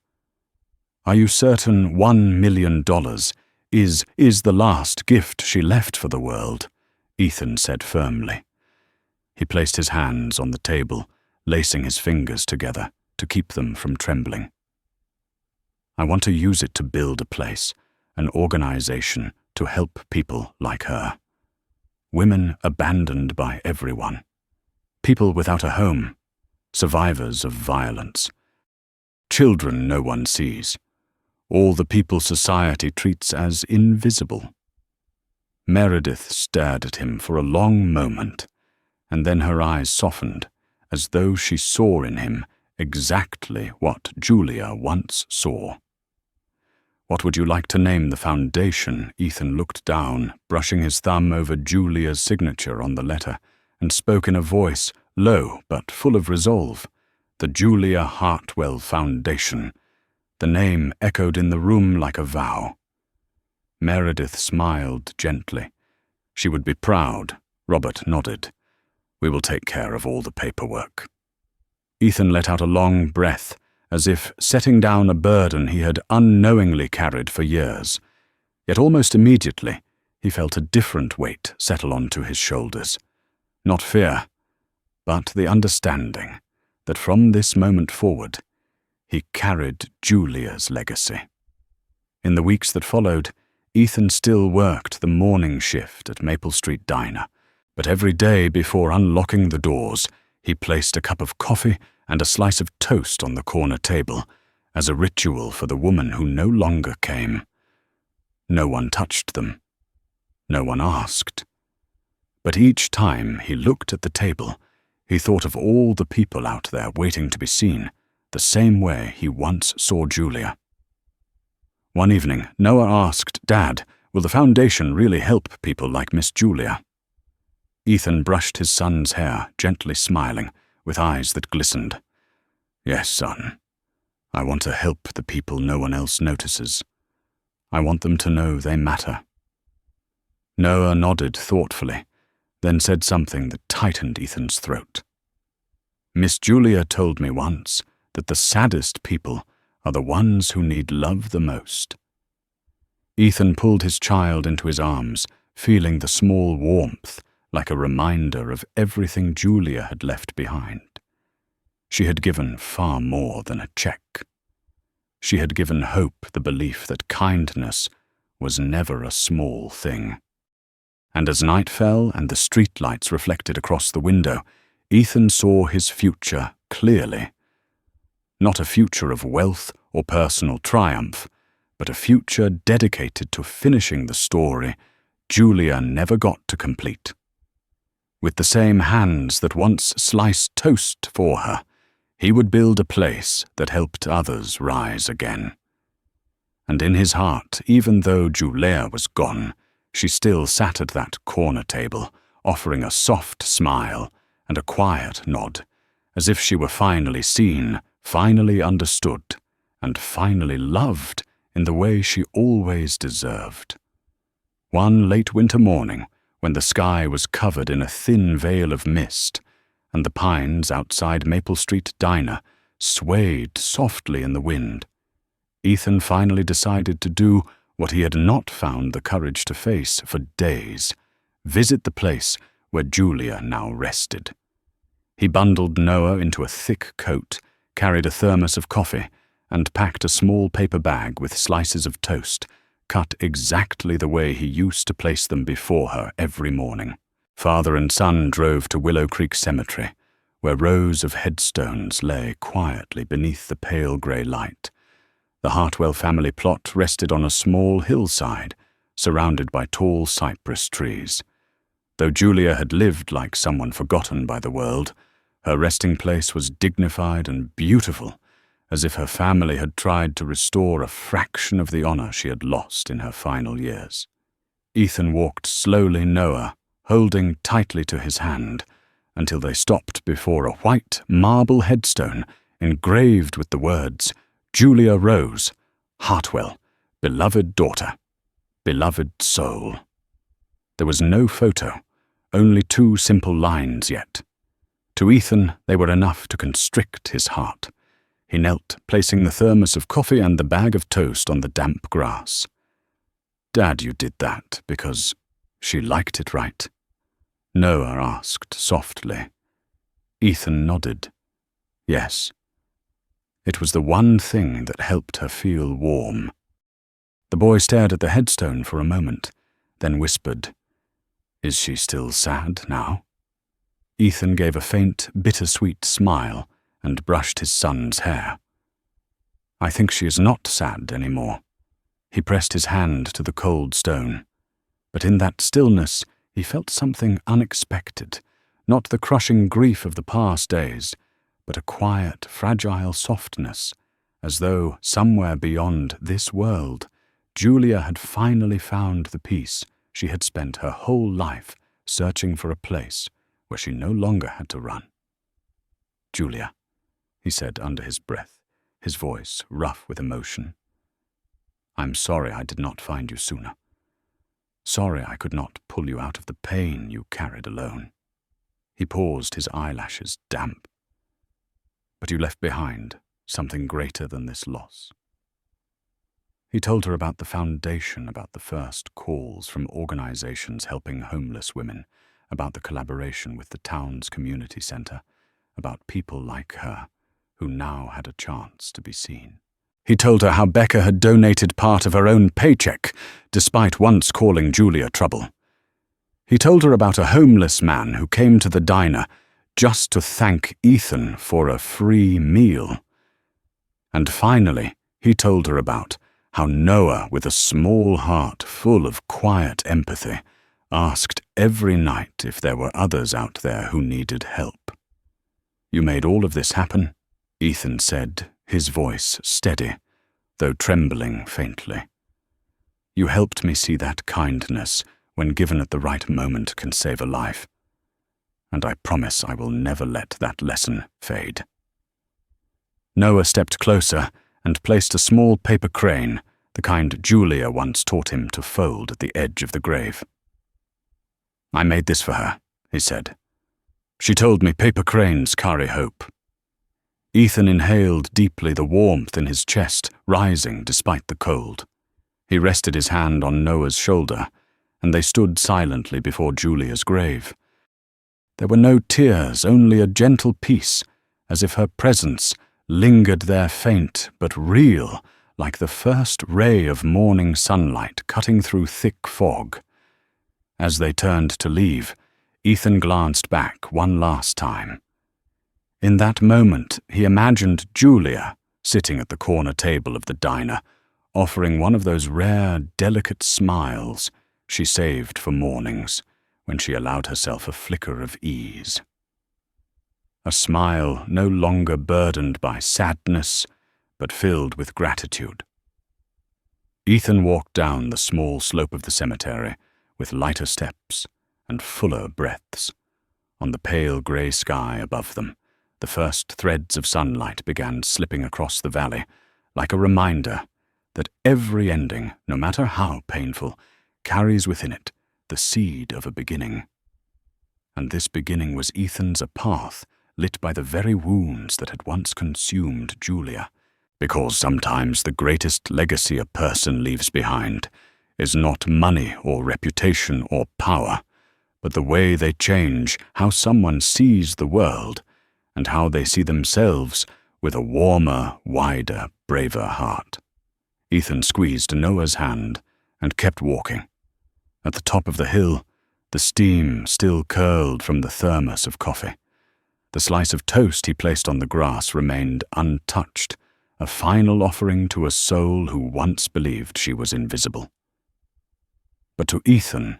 "Are you certain $1 million is the last gift she left for the world?" Ethan said firmly. He placed his hands on the table, lacing his fingers together to keep them from trembling. "I want to use it to build a place, an organization to help people like her. Women abandoned by everyone. People without a home. Survivors of violence. Children no one sees. All the people society treats as invisible." Meredith stared at him for a long moment, and then her eyes softened, as though she saw in him exactly what Julia once saw. "What would you like to name the foundation?" Ethan looked down, brushing his thumb over Julia's signature on the letter, and spoke in a voice low but full of resolve. "The Julia Hartwell Foundation." The name echoed in the room like a vow. Meredith smiled gently. She would be proud. Robert nodded. "We will take care of all the paperwork." Ethan let out a long breath, as if setting down a burden he had unknowingly carried for years. Yet almost immediately, he felt a different weight settle onto his shoulders. Not fear, but the understanding that from this moment forward, he carried Julia's legacy. In the weeks that followed, Ethan still worked the morning shift at Maple Street Diner, but every day before unlocking the doors, he placed a cup of coffee and a slice of toast on the corner table as a ritual for the woman who no longer came. No one touched them. No one asked. But each time he looked at the table, he thought of all the people out there waiting to be seen, the same way he once saw Julia. One evening, Noah asked Dad, "Will the foundation really help people like Miss Julia?" Ethan brushed his son's hair, gently smiling, with eyes that glistened. "Yes, son. I want to help the people no one else notices. I want them to know they matter." Noah nodded thoughtfully, then said something that tightened Ethan's throat. "Miss Julia told me once that the saddest people are the ones who need love the most." Ethan pulled his child into his arms, feeling the small warmth like a reminder of everything Julia had left behind. She had given far more than a check. She had given Hope the belief that kindness was never a small thing. And as night fell and the streetlights reflected across the window, Ethan saw his future clearly. Not a future of wealth or personal triumph, but a future dedicated to finishing the story Julia never got to complete. With the same hands that once sliced toast for her, he would build a place that helped others rise again. And in his heart, even though Julia was gone, she still sat at that corner table, offering a soft smile and a quiet nod, as if she were finally seen, finally understood, and finally loved in the way she always deserved. One late winter morning, when the sky was covered in a thin veil of mist, and the pines outside Maple Street Diner swayed softly in the wind, Ethan finally decided to do what he had not found the courage to face for days: visit the place where Julia now rested. He bundled Noah into a thick coat, carried a thermos of coffee, and packed a small paper bag with slices of toast, cut exactly the way he used to place them before her every morning. Father and son drove to Willow Creek Cemetery, where rows of headstones lay quietly beneath the pale grey light. The Hartwell family plot rested on a small hillside, surrounded by tall cypress trees. Though Julia had lived like someone forgotten by the world, her resting place was dignified and beautiful, as if her family had tried to restore a fraction of the honor she had lost in her final years. Ethan walked slowly Noah, holding tightly to his hand, until they stopped before a white marble headstone engraved with the words, "Julia Rose, Hartwell, beloved daughter, beloved soul." There was no photo, only 2 simple lines yet. To Ethan, they were enough to constrict his heart. He knelt, placing the thermos of coffee and the bag of toast on the damp grass. "Dad, you did that because she liked it, right?" Noah asked softly. Ethan nodded. Yes. It was the one thing that helped her feel warm. The boy stared at the headstone for a moment, then whispered, "Is she still sad now?" Ethan gave a faint, bittersweet smile and brushed his son's hair. "I think she is not sad anymore." He pressed his hand to the cold stone. But in that stillness, he felt something unexpected, not the crushing grief of the past days, but a quiet, fragile softness, as though, somewhere beyond this world, Julia had finally found the peace she had spent her whole life searching for a place where she no longer had to run. "Julia," he said under his breath, his voice rough with emotion. "I'm sorry I did not find you sooner. Sorry I could not pull you out of the pain you carried alone." He paused, his eyelashes damp. but you left behind something greater than this loss. He told her about the foundation, about the first calls from organizations helping homeless women, about the collaboration with the town's community center, about people like her who now had a chance to be seen. He told her how Becca had donated part of her own paycheck, despite once calling Julia trouble. He told her about a homeless man who came to the diner just to thank Ethan for a free meal. And finally, he told her about how Noah, with a small heart full of quiet empathy, asked every night if there were others out there who needed help. "You made all of this happen," Ethan said, his voice steady, though trembling faintly. "You helped me see that kindness, when given at the right moment, can save a life. And I promise I will never let that lesson fade." Noah stepped closer and placed a small paper crane, the kind Julia once taught him to fold at the edge of the grave. "I made this for her," he said. "She told me paper cranes carry hope." Ethan inhaled deeply, the warmth in his chest rising despite the cold. He rested his hand on Noah's shoulder, and they stood silently before Julia's grave. There were no tears, only a gentle peace, as if her presence lingered there, faint but real, like the first ray of morning sunlight cutting through thick fog. As they turned to leave, Ethan glanced back one last time. In that moment, he imagined Julia sitting at the corner table of the diner, offering one of those rare, delicate smiles she saved for mornings when she allowed herself a flicker of ease. A smile no longer burdened by sadness, but filled with gratitude. Ethan walked down the small slope of the cemetery with lighter steps and fuller breaths. On the pale grey sky above them, the first threads of sunlight began slipping across the valley, like a reminder that every ending, no matter how painful, carries within it the seed of a beginning. And this beginning was Ethan's, a path lit by the very wounds that had once consumed Julia, because sometimes the greatest legacy a person leaves behind is not money or reputation or power, but the way they change how someone sees the world and how they see themselves with a warmer, wider, braver heart. Ethan squeezed Noah's hand and kept walking. At the top of the hill, the steam still curled from the thermos of coffee. The slice of toast he placed on the grass remained untouched, a final offering to a soul who once believed she was invisible. But to Ethan,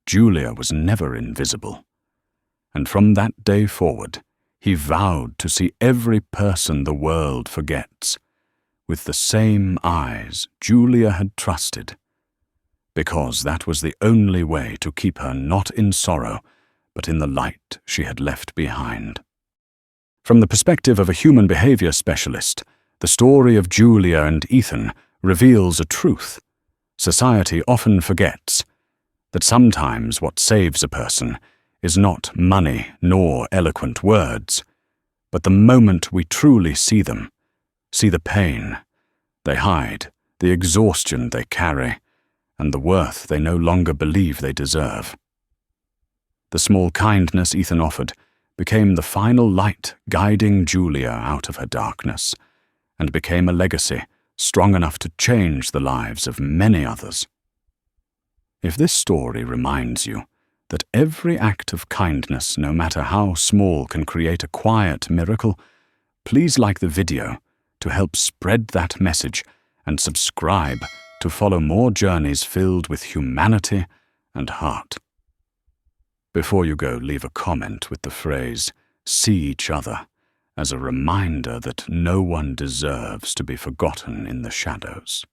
Julia was never invisible. And from that day forward, he vowed to see every person the world forgets with the same eyes Julia had trusted, because that was the only way to keep her not in sorrow, but in the light she had left behind. From the perspective of a human behavior specialist, the story of Julia and Ethan reveals a truth. Society often forgets that sometimes what saves a person is not money nor eloquent words, but the moment we truly see them, see the pain they hide, the exhaustion they carry, and the worth they no longer believe they deserve. The small kindness Ethan offered became the final light guiding Julia out of her darkness, and became a legacy strong enough to change the lives of many others. If this story reminds you that every act of kindness, no matter how small, can create a quiet miracle, please like the video to help spread that message and subscribe to follow more journeys filled with humanity and heart. Before you go, leave a comment with the phrase, "See each other," as a reminder that no one deserves to be forgotten in the shadows.